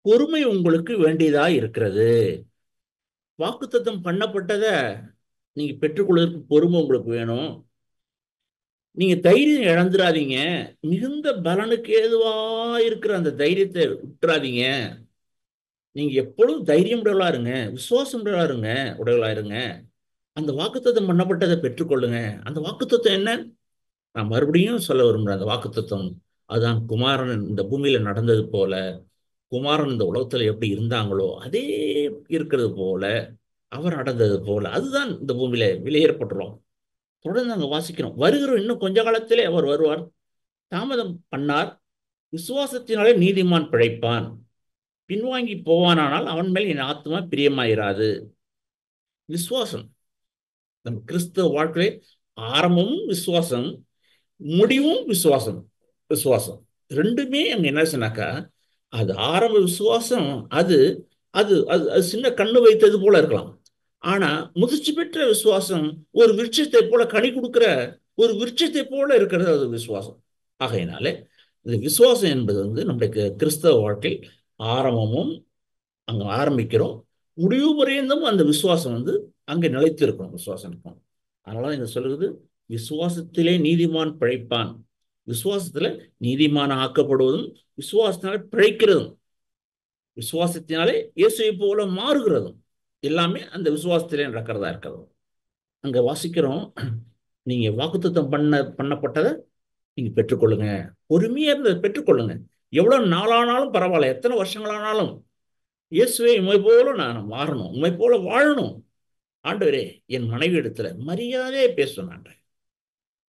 பொறுமை உங்களுக்கு வேண்டியதா இருக்கிறது. வாக்குத்தத்தம் பண்ணப்பட்டதை நீங்க பெற்றுக்கொள்வதற்கு பொறுமை உங்களுக்கு வேணும். நீங்க தைரியம் இழந்துடாதீங்க. மிகுந்த பலனுக்கு ஏதுவா இருக்கிற அந்த தைரியத்தை விட்டுறாதீங்க. நீங்க எப்பொழுதும் தைரியம் உடையவளா இருங்க, விசுவாசம் உடையவளா இருங்க, உடையவளா இருங்க. அந்த வாக்குத்தத்தம் பண்ணப்பட்டதை பெற்றுக்கொள்ளுங்க. அந்த வாக்குத்தத்தம் என்ன? நான் மறுபடியும் சொல்ல விரும்புறேன். அந்த வாக்குத்தத்தம் அதுதான் குமாரன் இந்த பூமியில நடந்தது போல, குமாரன் இந்த உலகத்துல எப்படி இருந்தாங்களோ அதே இருக்கிறது போல, அவர் நடந்தது போல அதுதான் இந்த பூமியில வெளியேறப்பட்டுரும். தொடர்ந்து நாங்க வாசிக்கிறோம். வருகிற இன்னும் கொஞ்ச காலத்திலே அவர் வருவார், தாமதம் பண்ணார், விசுவாசத்தினாலே நீதிமான் பிழைப்பான், பின்வாங்கி போவானானால் அவன் மேல் என் ஆத்மா பிரியமாயிராது. விசுவாசம் நம்ம கிறிஸ்தவ வாழ்க்கையிலே ஆரம்பமும் விசுவாசம், முடிவும் விசுவாசம். விசுவாசம் ரெண்டுமே அங்க என்ன சொன்னாக்கா, அது ஆரம்ப விசுவாசம், அது அது அது அது சின்ன கண்ணு வைத்தது போல இருக்கலாம். ஆனா முதிர்ச்சி பெற்ற விசுவாசம் ஒரு விருட்சத்தை போல கனி கொடுக்கிற ஒரு விருட்சத்தை போல இருக்கிறது அது விசுவாசம். ஆகையினாலே இந்த விசுவாசம் என்பது நம்முடைய கிறிஸ்தவ வாழ்க்கை ஆரம்பமும் அங்க ஆரம்பிக்கிறோம், முடிவு முறையும் அந்த விசுவாசம் அங்க நிலைத்து இருக்கணும். விசுவாசம் இருக்கும். அதனால இங்க சொல்லுறது, விசுவாசத்திலே நீதிமான் பிழைப்பான். விசுவாசத்துல நீதிமான ஆக்கப்படுவதும் விசுவாசத்தினால பிழைக்கிறதும் விசுவாசத்தினாலே இயேசுவை போல மாறுகிறதும் எல்லாமே அந்த விசுவாசத்திலே நடக்கிறதா இருக்கிறது. அங்க வாசிக்கிறோம், நீங்க வாக்குத்தத்தம் பண்ணப்பட்டதை நீங்க பெற்றுக்கொள்ளுங்க, பொறுமையா இருந்ததை பெற்றுக்கொள்ளுங்க. எவ்வளவு நாளானாலும் பரவாயில்ல, எத்தனை வருஷங்களானாலும் இயேசுவை உண்மை போல நான் மாறணும், உண்மை போல வாழணும். ஆண்டவரே என் மனைவி இடத்துல மரியாதையே பேசணும் ஆண்டவரே,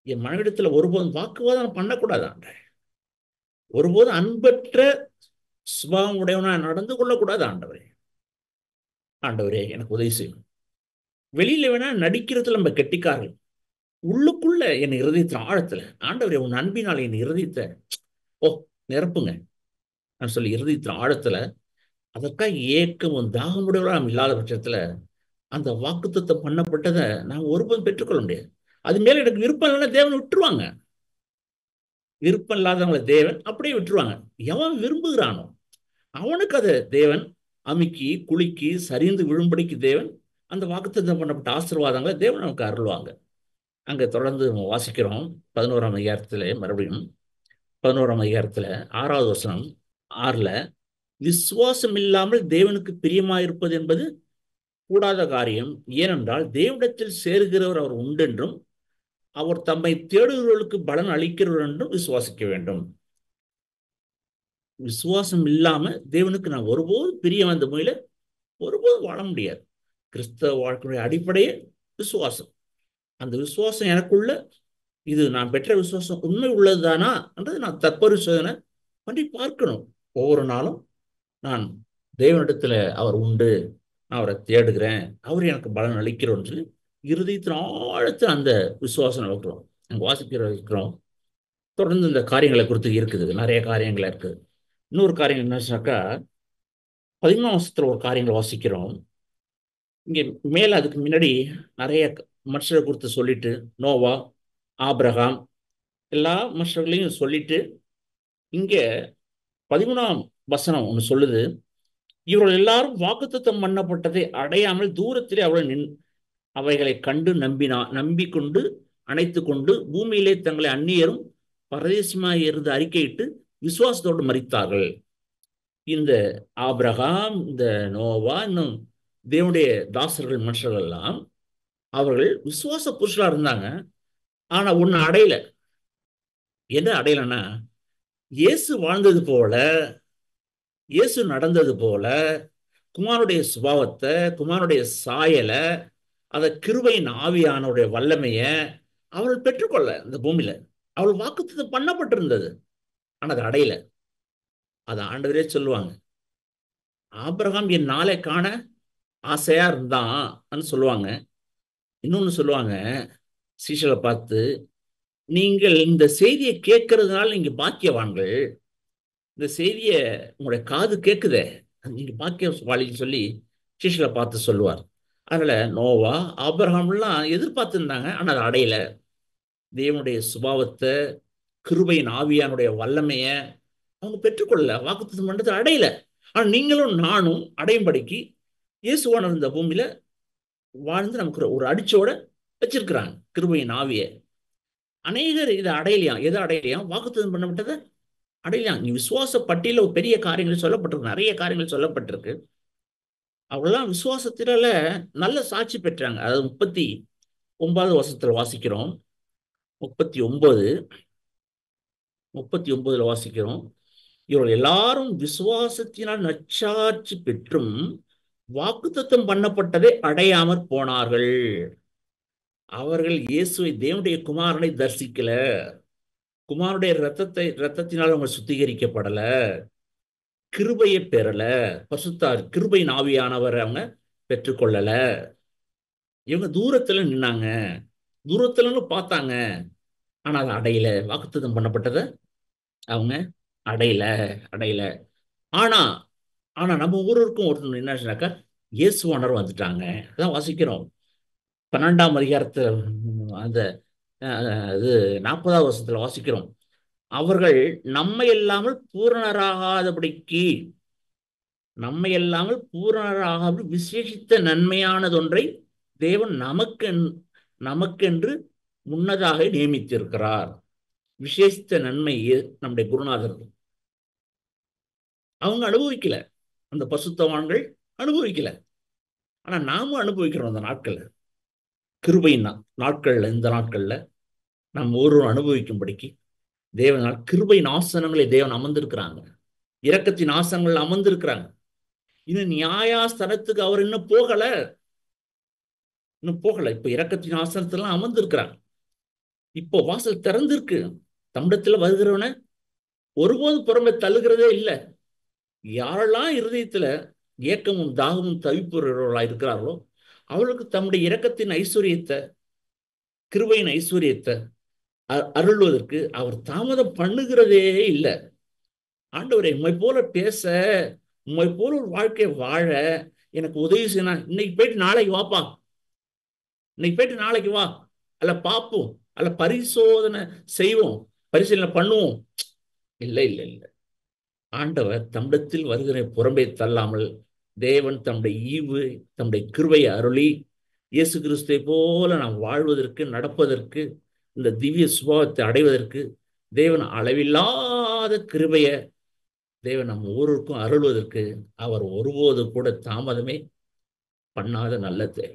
என் மனைவி இடத்துல ஒருபோதும் வாக்குவாதம் பண்ணக்கூடாது ஆண்டவரே, ஒருபோதும் அன்பற்ற சுபாவம் உடையவனா நடந்து கொள்ளக்கூடாது ஆண்டவரே. ஆண்டவரே எனக்கு உதவி செய்யும். வெளியில வேணா நடிக்கிறதுல நம்ம கெட்டிக்காரர்கள், உள்ளுக்குள்ள என் இருதயத்தின் ஆழத்துல ஆண்டவரே உன் அன்பினால் என் இருதயத்தை நிரப்புங்க நான் சொல்லி இருதயத்தின் ஆழத்துல அதற்காக ஏக்கமும் தாகமுடையவர்களா நாம் இல்லாத பட்சத்துல அந்த வாக்குத்தத்தம் பண்ணப்பட்டதை நான் ஒருபோதும் பெற்றுக்கொள்ள முடியாது. அது மேல எனக்கு விருப்பம் இல்லைன்னா தேவன் விட்டுருவாங்க. விருப்பம் இல்லாதவங்களை தேவன் அப்படியே விட்டுருவாங்க. எவன் விரும்புகிறானோ அவனுக்கு அதை தேவன் அமுக்கி குலுக்கி சரிந்து விழும்படிக்கு தேவன் அந்த வாக்குத்தத்தம் பண்ணப்பட்ட ஆசீர்வாதங்களை தேவன் நமக்கு அருள்வாங்க. அங்க தொடர்ந்து நம்ம வாசிக்கிறோம் 11ஆம் அதிகாரத்துல, மறுபடியும் 11ஆம் அதிகாரத்துல 6வது வசனம் 6ல, விசுவாசம் இல்லாமல் தேவனுக்கு பிரியமாயிருப்பது என்பது கூடாத காரியம். ஏனென்றால் தேவனிடத்தில் சேருகிறவர் அவர் உண்டென்றும் அவர் தம்மை தேடுகிறவர்களுக்கு பலன் அளிக்கிறவர் என்றும் விசுவாசிக்க வேண்டும். விசுவாசம் இல்லாம தேவனுக்கு நான் ஒருபோதும் பிரியமா இந்த பூமியில ஒருபோதும் வாழ முடியாது. கிறிஸ்தவ வாழ்க்கையுடைய அடிப்படையே விசுவாசம். அந்த விசுவாசம் எனக்குள்ள, இது நான் பெற்ற விசுவாசம் உண்மை உள்ளதுதானா என்றது நான் தற்பரிசோதனை பண்ணி பார்க்கணும். ஒவ்வொரு நாளும் நான் தேவனிடத்துல அவர் உண்டு, நான் அவரை தேடுகிறேன், அவர் எனக்கு பலன் அளிக்கிறோம்னு சொல்லி இருதயத்தின் ஆழத்தில் அந்த விசுவாசம் வைக்கிறோம். நம்ம வாசிக்கிற இருக்கிறோம். தொடர்ந்து இந்த காரியங்களை குறித்து இருக்குது, நிறைய காரியங்கள் இருக்குது. இன்னொரு காரியம் என்னன்னாக்கா, 13ஆம் வருஷத்துல ஒரு காரியங்களை வாசிக்கிறோம். இங்கே மேல அதுக்கு முன்னாடி நிறைய மனுஷரை குறித்து சொல்லிட்டு, நோவா, ஆபிரகாம், எல்லா மனுஷர்களையும் சொல்லிட்டு, இங்க 13ஆம் வசனம் ஒன்று சொல்லுது, இவர்கள் எல்லாரும் வாக்குத்தத்தம் பண்ணப்பட்டதை அடையாமல் தூரத்திலே அவைகளை கண்டு நம்பிக்கொண்டு அணைத்து கொண்டு பூமியிலே தங்களை அந்நியரும் பரதேசியமாய் இருந்து அறிக்கையிட்டு விசுவாசத்தோடு மரித்தார்கள். இந்த ஆபிரகாம், இந்த நோவா, இன்னும் தேவனுடைய தாசர்கள் மனுஷர்கள் எல்லாம் அவர்கள் விசுவாச புருஷலா இருந்தாங்க. ஆனா ஒண்ணு அடையல. என்ன அடையலன்னா, இயேசு வாழ்ந்தது போல, இயேசு நடந்தது போல, குமாரனுடைய சுபாவத்தை, குமாரனுடைய சாயலை, அத கிருபையின் ஆவியானுடைய வல்லமைய அவள் பெற்றுக்கொள்ள இந்த பூமியில அவள் வாக்குத்தத்தம் பண்ணப்பட்டிருந்தது. ஆனா அதை அடையல. அதை ஆண்டவரே சொல்லுவாங்க, ஆபிரகாம் என் நாளை காண ஆசையா இருந்தான்னு சொல்லுவாங்க. இன்னொன்னு சொல்லுவாங்க, சீஷலை பார்த்து, நீங்கள் இந்த செய்தியை கேட்கறதுனால நீங்க பாக்கியவான்கள், இந்த செய்தியை உங்களுடைய காது கேட்குதே, நீங்க பாக்கியவாளின்னு சொல்லி சீஷலை பார்த்து சொல்லுவார். அதனால நோவா, ஆபிரகாம்லாம் எதிர்பார்த்துருந்தாங்க, ஆனா அதை அடையல. தேவனுடைய சுபாவத்தை, கிருபையின் ஆவியானுடைய வல்லமைய அவங்க பெற்றுக்கொள்ள, வாக்குத்தத்தம் பண்றது அடையல. ஆனா நீங்களும் நானும் அடையும்படிக்கு இயேசுவானவர் இந்த பூமியில வாழ்ந்து நமக்கு ஒரு அடிச்சோட வச்சிருக்கிறாங்க கிருபையின் ஆவிய. அநேகர் இதை அடையலையாம். எதை அடையலையாம்? வாக்குத்தத்தம் பண்ணப்பட்டதை அடையலாம். நீ விசுவாச பட்டியல ஒரு பெரிய காரியங்கள் சொல்லப்பட்டிருக்கு, நிறைய காரியங்கள் சொல்லப்பட்டிருக்கு. அவங்கெல்லாம் விசுவாசத்தினால நல்ல சாட்சி பெற்றாங்க. அதாவது 39வது வருஷத்துல வாசிக்கிறோம். 39 39ல வாசிக்கிறோம், இவர்கள் எல்லாரும் விசுவாசத்தினால் நற்சாட்சி பெற்றும் வாக்குத்தத்தம் பண்ணப்பட்டதை அடையாமற் போனார்கள். அவர்கள் இயேசுவை, தேவனுடைய குமாரனை தரிசிக்கல. குமாரனுடைய ரத்தத்தினால் அவங்க சுத்திகரிக்கப்படல, கிருபையை பெறல, பசுத்தார் கிருபையின் ஆவியானவர் அவங்க பெற்றுக்கொள்ளல. இவங்க தூரத்துல நின்னாங்க, தூரத்துல பார்த்தாங்க, ஆனா அதை அடையல. வாக்குத்தத்தம் பண்ணப்பட்டதை அவங்க அடையல அடையல. ஆனா ஆனா நம்ம ஊருக்கும் ஒரு என்னாச்சுனாக்கா, இயேசுவானவர் வந்துட்டாங்க. அதான் வாசிக்கிறோம் 12ஆம் அதிகாரத்துல, அந்த இது 40வது வருஷத்துல வாசிக்கிறோம், அவர்கள் நம்மை இல்லாமல் பூரணராகாதபடிக்கு, நம்மை இல்லாமல் பூரணராக விசேஷித்த நன்மையானதொன்றை தேவன் நமக்கென்று முன்னதாக நியமித்திருக்கிறார். விசேஷித்த நன்மை நம்முடைய குருநாதர் அவங்க அனுபவிக்கல, அந்த பசுத்தவான்கள் அனுபவிக்கல. ஆனா நாமும் அனுபவிக்கிறோம் அந்த நாட்கள்ல, கிருபையின் நாட்கள்ல. இந்த நாட்கள்ல நம்ம ஒருவரும் அனுபவிக்கும்படிக்கு தேவனால் கிருபையின் ஆசனங்களை தேவன் அமர்ந்திருக்கிறாங்க, இரக்கத்தின் ஆசனங்கள் அமர்ந்திருக்கிறாங்க. இன்னும் நியாயாஸ்தலத்துக்கு அவர் இன்னும் போகல, இன்னும் போகல. இப்ப இரக்கத்தின் ஆசனத்தெல்லாம் அமர்ந்திருக்கிறாங்க. இப்போ வாசல் திறந்திருக்கு. தம்மிடத்துல வருகிறவன ஒருபோதும் புறமே தள்ளுகிறதே இல்லை. யாரெல்லாம் இருதயத்துல ஏக்கமும் தாகமும் தவிப்புறவர்களா இருக்கிறார்களோ அவளுக்கு தம்முடைய இரக்கத்தின் ஐஸ்வர்யத்தை, கிருபையின் ஐஸ்வர்யத்தை அருள்வதற்கு அவர் தாமதம் பண்ணுகிறதே இல்லை. ஆண்டவரை, உம்மை போல பேச, உம்மை போல ஒரு வாழ்க்கையை வாழ எனக்கு உதவி செய்யணும். இன்னைக்கு போயிட்டு நாளைக்கு வாப்பா, இன்னைக்கு போயிட்டு நாளைக்கு வா, அல்ல பார்ப்போம், அல்ல பரிசோதனை செய்வோம், பரிசீலனை பண்ணுவோம். இல்லை இல்லை இல்லை. ஆண்டவர் தம்மிடத்தில் வருகிற புறம்பே தள்ளாமல், தேவன் தம்முடைய ஈவு, தம்முடைய கிருபையை அருளி, இயேசு கிறிஸ்துவை போல நாம் வாழ்வதற்கு, நடப்பதற்கு, இந்த திவ்ய சுபாவத்தை அடைவதற்கு தேவன் அளவில்லாத கிருபையை தேவன் நம் ஒவ்வொருவருக்கும் அருள்வதற்கு அவர் ஒருபோது கூட தாமதமே பண்ணாத நல்லது.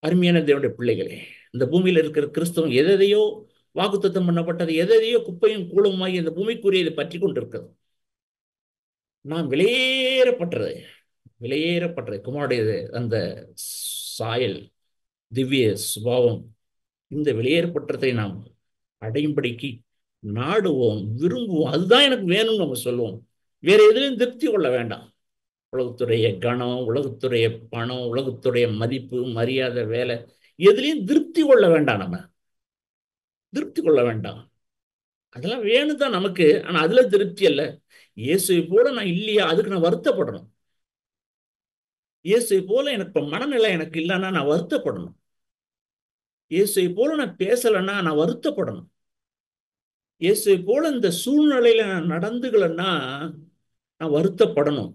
அருமையான தேவனுடைய பிள்ளைகளே, இந்த பூமியில இருக்கிற கிறிஸ்தவம் எதையோ வாக்குத்தத்தம் பண்ணப்பட்டது, எதையோ குப்பையும் கூலமாகி இந்த பூமிக்குரியதை பற்றி கொண்டிருக்கிறது. நாம் வெளியேறப்பட்டது, வெளியேறப்பட்டது குமாருடைய அந்த சாயல், திவ்ய சுபாவம், இந்த வெளியேறப்பட்டதை நாம் அடையும்படிக்கு நாடுவோம், விரும்புவோம். அதுதான் எனக்கு வேணும்னு நம்ம சொல்லுவோம். வேற எதுலையும் திருப்தி கொள்ள வேண்டாம். உலகத்துடைய கணம், உலகத்துடைய பணம், உலகத்துடைய மதிப்பு, மரியாதை, வேலை, எதுலையும் திருப்தி கொள்ள வேண்டாம். நம்ம திருப்தி கொள்ள வேண்டாம். அதெல்லாம் வேணும்தான் நமக்கு. ஆனா அதுல திருப்தி அல்ல. இயேசுவை போல நான் இல்லையா, அதுக்கு நான் வருத்தப்படணும். இயேசுவை போல எனக்கு இப்ப மனநிலை எனக்கு இல்லைன்னா நான் வருத்தப்படணும். இயேசுவை போல நான் பேசலைன்னா நான் வருத்தப்படணும். இயேசுவை போல இந்த சூழ்நிலையில நான் நடந்துக்கலன்னா நான் வருத்தப்படணும்.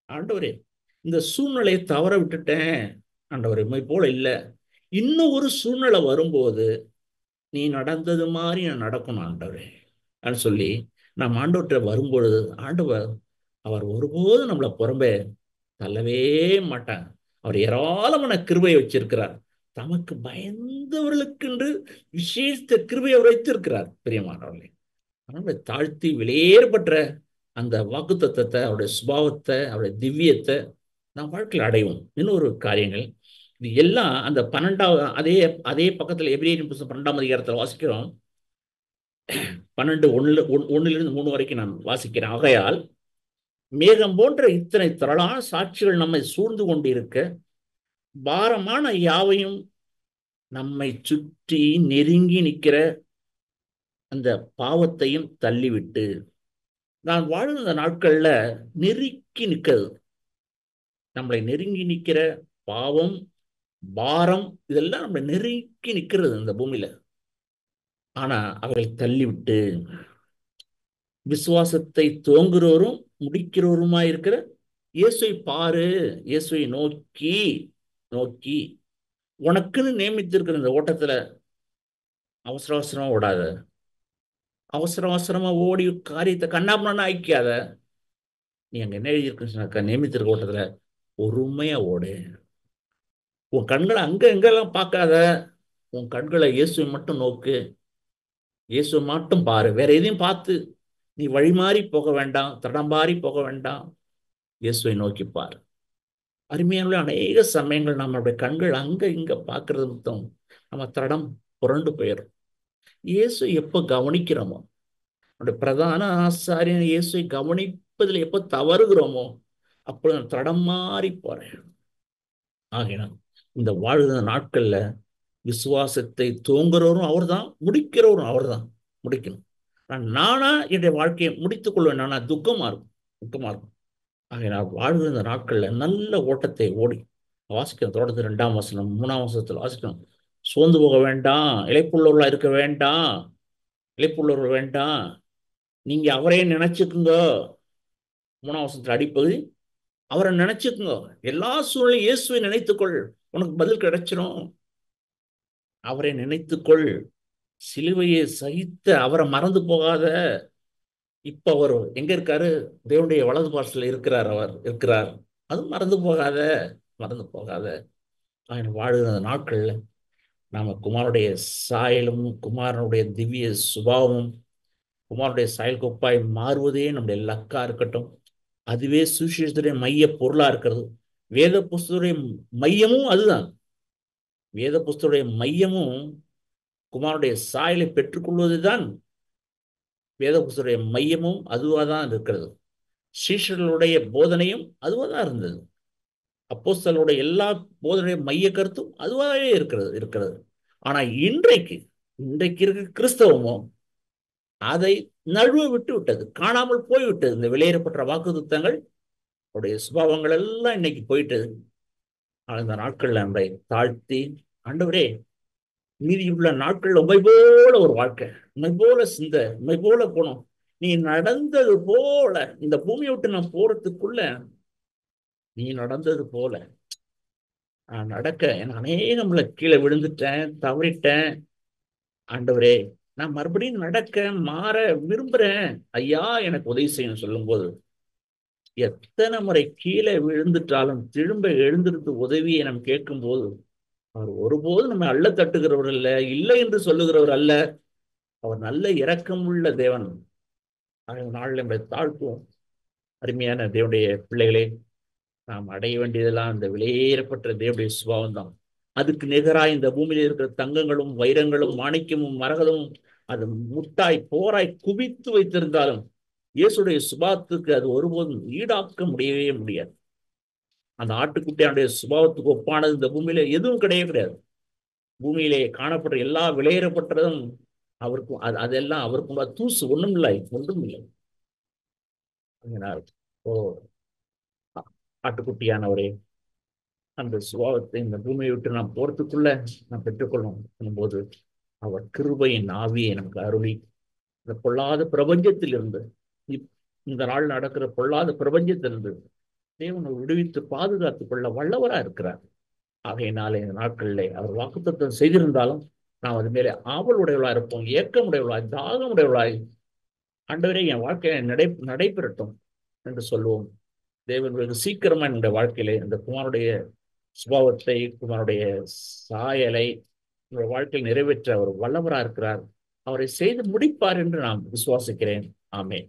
ஆண்டவரே, இந்த சூழ்நிலையை தவற விட்டுட்டேன். ஆண்டவரே, உம்மை போல இல்ல. இன்னும் ஒரு சூழ்நிலை வரும்போது நீ நடந்தது மாதிரி நான் நடக்கணும் ஆண்டவரே அப்படின்னு சொல்லி நாம் ஆண்டவர்கிட்ட வரும்பொழுது, ஆண்டவர் அவர் ஒருபோதும் நம்மளை புறம்பே தள்ளவே மாட்டாங்க. அவர் ஏராளமான கிருபையை வச்சிருக்கிறார். தமக்கு பயந்தவர்களுக்கு என்று விசேஷ கிருபை அவர் வைத்திருக்கிறார். பிரியமானவர்களே, நம்மளை தாழ்த்தி வெளியேறப்பட்ட அந்த வாக்குத்தத்தத்தை, அவருடைய சுபாவத்தை, அவருடைய திவ்யத்தை நாம் வாழ்க்கையில் அடைவோம். இன்னொரு காரியங்கள் இது எல்லாம் அந்த 12வது அதே அதே பக்கத்தில் எபிரேயரின் புத்தகம் 12ஆம் அதிகாரத்தில் வாசிக்கிறோம். 12:1-3 வரைக்கும் நான் வாசிக்கிறேன். ஆகையால் மேகம் போன்ற இத்தனை திரளான சாட்சிகள் நம்மை சூழ்ந்து கொண்டிருக்க, பாரமான யாவையும் நம்மை சுற்றி நெருங்கி நிற்கிற அந்த பாவத்தையும் தள்ளிவிட்டு, நான் வாழ்ந்த நாட்கள்ல நெருக்கி நிற்கிறது, நம்மளை நெருங்கி நிற்கிற பாவம், பாரம், இதெல்லாம் நம்மளை நெருக்கி நிற்கிறது இந்த பூமியில. ஆனா அவர்களை தள்ளிவிட்டு விசுவாசத்தை துவங்குறவரும் முடிக்கிறவருமாய் இருக்கிற இயேசுவை பாரு. இயேசுவை நோக்கி நோக்கி உனக்குன்னு நியமித்திருக்கிற இந்த ஓட்டத்துல அவசர அவசரமா ஓடாத. அவசர அவசரமா ஓடி காரியத்தை கண்ணாமண்ணா ஆக்கிக்காத. நீ அங்க என்ன எழுதியிருக்குன்னு நியமித்திருக்க ஓட்டத்துல பொறுமையா ஓடு. உன் கண்களை அங்க எங்கெல்லாம் பார்க்காத. உன் கண்களை இயேசுவை மட்டும் நோக்கு. இயேசுவை மட்டும் பாரு. வேற எதையும் பார்த்து நீ வழி மாறி போக வேண்டாம், தடம்பாரி போக வேண்டாம். இயேசுவை நோக்கி பாரு. அருமையான அநேக சமயங்கள் நம்மளுடைய கண்கள் அங்க இங்க பார்க்கறது மொத்தம் நம்ம தடம் புரண்டு போயிடும். இயேசு எப்போ கவனிக்கிறோமோ, நம்முடைய பிரதான ஆசாரியன் இயேசுவை கவனிப்பதில் எப்போ தவறுகிறோமோ அப்போ நான் தடம் மாறி போறேன். ஆகினா இந்த வாழ்கிற நாட்கள்ல விசுவாசத்தை தூங்குறவரும் அவர்தான், முடிக்கிறவரும் அவர்தான். முடிக்கணும். நானா என்னுடைய வாழ்க்கையை முடித்துக் கொள்வேன், நானா துக்கமா இருக்கும், துக்கமா இருக்கும். ஆக நான் வாழ்கிற இந்த நாட்கள்ல நல்ல ஓட்டத்தை ஓடி வாசிக்கணும். தொடர்ந்து 2ஆம் வசனம் 3ஆம் வசனத்தில் வாசிக்கணும். சோர்ந்து போக வேண்டாம், இளைப்புள்ளவர்களா இருக்க வேண்டாம், இளைப்புள்ளவர்கள் வேண்டாம். நீங்க அவரே நினைச்சுக்குங்க. 3ஆம் வசனத்தில் அடிப்பகுதி, அவரை நினைச்சுக்குங்க. எல்லா சூழ்நிலையும் இயேசுவை நினைத்துக்கொள், உனக்கு பதில் கிடைச்சிடும். அவரை நினைத்துக்கொள். சிலுவையை சகித்த அவரை மறந்து போகாத. இப்ப அவர் எங்க இருக்காரு? தேவனுடைய வலது பார்சல இருக்கிறார், அவர் இருக்கிறார். அதுவும் மறந்து போகாத, மறந்து போகாத. வாழுகிற நாட்கள்ல நாம குமாரனுடைய சாயலும் குமாரனுடைய திவ்ய சுபாவமும் குமாரனுடைய சாயல் கொப்பாய் மாறுவதே நம்முடைய லக்கா இருக்கட்டும். அதுவே சுவிசேஷத்துடைய மைய பொருளா இருக்கிறது. வேத புஸ்தனுடைய மையமும் அதுதான். வேத புஸ்தனுடைய மையமும் குமாரனுடைய சாயலை பெற்றுக்கொள்வதுதான். வேத புஸ்தனுடைய மையமும் அதுவாக தான் இருக்கிறது. சீஷர்களுடைய போதனையும் அதுவாக தான் இருந்தது. அப்போஸ்தலருடைய எல்லா போதனைய மைய கருத்தும் அதுவாகவே இருக்கிறது. ஆனா இன்றைக்கு இன்றைக்கு இருக்க கிறிஸ்தவமோ அதை நழுவ விட்டு விட்டது, காணாமல் போய்விட்டது. இந்த வெளியேறப்பட்ட வாக்குத்தத்தங்கள் அவருடைய சுபாவங்கள் எல்லாம் இன்னைக்கு போயிட்டது. அந்த நாட்கள்ல நம்மை தாழ்த்தி, ஆண்டவரே, மீதியுள்ள நாட்கள் உண்மை போல ஒரு வாழ்க்கை, உண்மை போல சிந்த, உண்மை போல போனோம். நீ நடந்தது போல இந்த பூமியை விட்டு நான் போறதுக்குள்ள நீ நடந்தது போல நான் நடக்க, எனக்கு அநேகம்ல கீழே விழுந்துட்டேன், தவறிட்டேன். ஆண்டவரே, நான் மறுபடியும் நடக்க மாற விரும்புறேன், ஐயா எனக்கு உதவி செய்யணும் சொல்லும் போது எத்தனை முறை கீழே விழுந்துட்டாலும் திரும்ப எழுந்திருந்து உதவியை நம்ம கேட்கும் போது அவர் ஒருபோதும் நம்ம அள்ள தட்டுகிறவர் அல்ல, இல்லை என்று சொல்லுகிறவர் அல்ல. அவர் நல்ல இரக்கமுள்ள தேவன். நாளில் நம்மை தாழ்த்துவோம். அருமையான தேவனுடைய பிள்ளைகளே, நாம் அடைய வேண்டியதெல்லாம் அந்த வெளியேறப்பட்ட தேவனுடைய சுபாவம் தான். அதுக்கு நிகராய் இந்த பூமியில இருக்கிற தங்கங்களும் வைரங்களும் மாணிக்கமும் மரகதமும் அது முட்டாய் போராய் குவித்து வைத்திருந்தாலும் இயேசுடைய சுபாவத்துக்கு அது ஒருபோதும் ஈடாக்க முடியவே முடியாது. அந்த ஆட்டுக்குட்டியானுடைய சுபாவத்துக்கு ஒப்பானது இந்த பூமியில எதுவும் கிடையவே கிடையாது. பூமியிலே காணப்படுற எல்லா விளையேறப்பட்டதும் அவருக்கும் அதெல்லாம் அவருக்கும் தூசு ஒண்ணும் இல்லை, ஒன்றும் இல்லை. ஓ, ஆட்டுக்குட்டியானவரே, அந்த சுபாவத்தை இந்த பூமியை விட்டு நாம் போறதுக்குள்ள நாம் பெற்றுக்கொள்ளும் போது அவர் கிருபையின் ஆவியை நமக்கு அருளி இந்த பொல்லாத பிரபஞ்சத்திலிருந்து இந்த நாள் நடக்கிற பொல்லாத பிரபஞ்சத்திலிருந்து தேவனை விடுவித்து பாதுகாத்துக் கொள்ள வல்லவரா இருக்கிறார். ஆகையினாலே இந்த நாட்களிலே அவர் வாக்குத்தத்தம் செய்திருந்தாலும் நாம் அது மேலே ஆவல் உடையவளா இருப்போம், ஏக்கம் உடையவளாய், தாகம் உடையவளாய், ஆண்டவரே என் வாழ்க்கையை நடைபெறட்டும் என்று சொல்லுவோம். தேவன் வெகு சீக்கிரமா என்னுடைய வாழ்க்கையிலே இந்த குமாருடைய சுபாவத்தை, குமாருடைய சாயலை உங்களுடைய வாழ்க்கையில் நிறைவேற்ற அவர் வல்லவரா இருக்கிறார். அவரை செய்து முடிப்பார் என்று நான் விசுவாசிக்கிறேன். ஆமென்.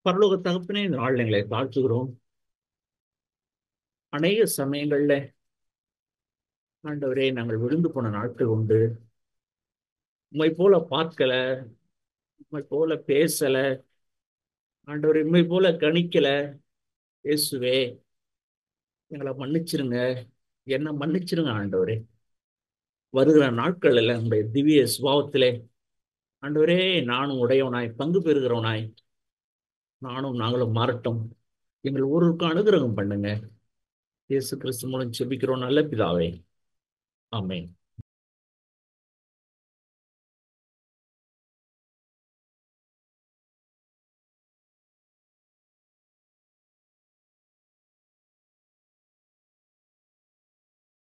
பரலோக தகப்பனே, இந்த நாள் எங்களை தாழ்த்துகிறோம். அநேக சமயங்கள்ல ஆண்டவரே நாங்கள் விழுந்து போன நாட்கள் உண்டு. உண்மை போல பார்க்கல, உண்மை போல பேசல, ஆண்டவரே உண்மை போல கணிக்கல. இயேசுவே, எங்களை மன்னிச்சிருங்க, என்ன மன்னிச்சிருங்க ஆண்டவரே. வருகிற நாட்கள் எல்லாம் உங்களுடைய திவ்ய சுபாவத்திலே ஆண்டவரே நானும் உடையவனாய் பங்கு பெறுகிறவனாய் நாங்களும் மாறட்டும். எங்கள் ஊருக்கு அனுகிரகம் பண்ணுங்க. இயேசு கிறிஸ்து மூலம் செபிக்கிறோம் நல்ல பிதாவே. ஆமென்.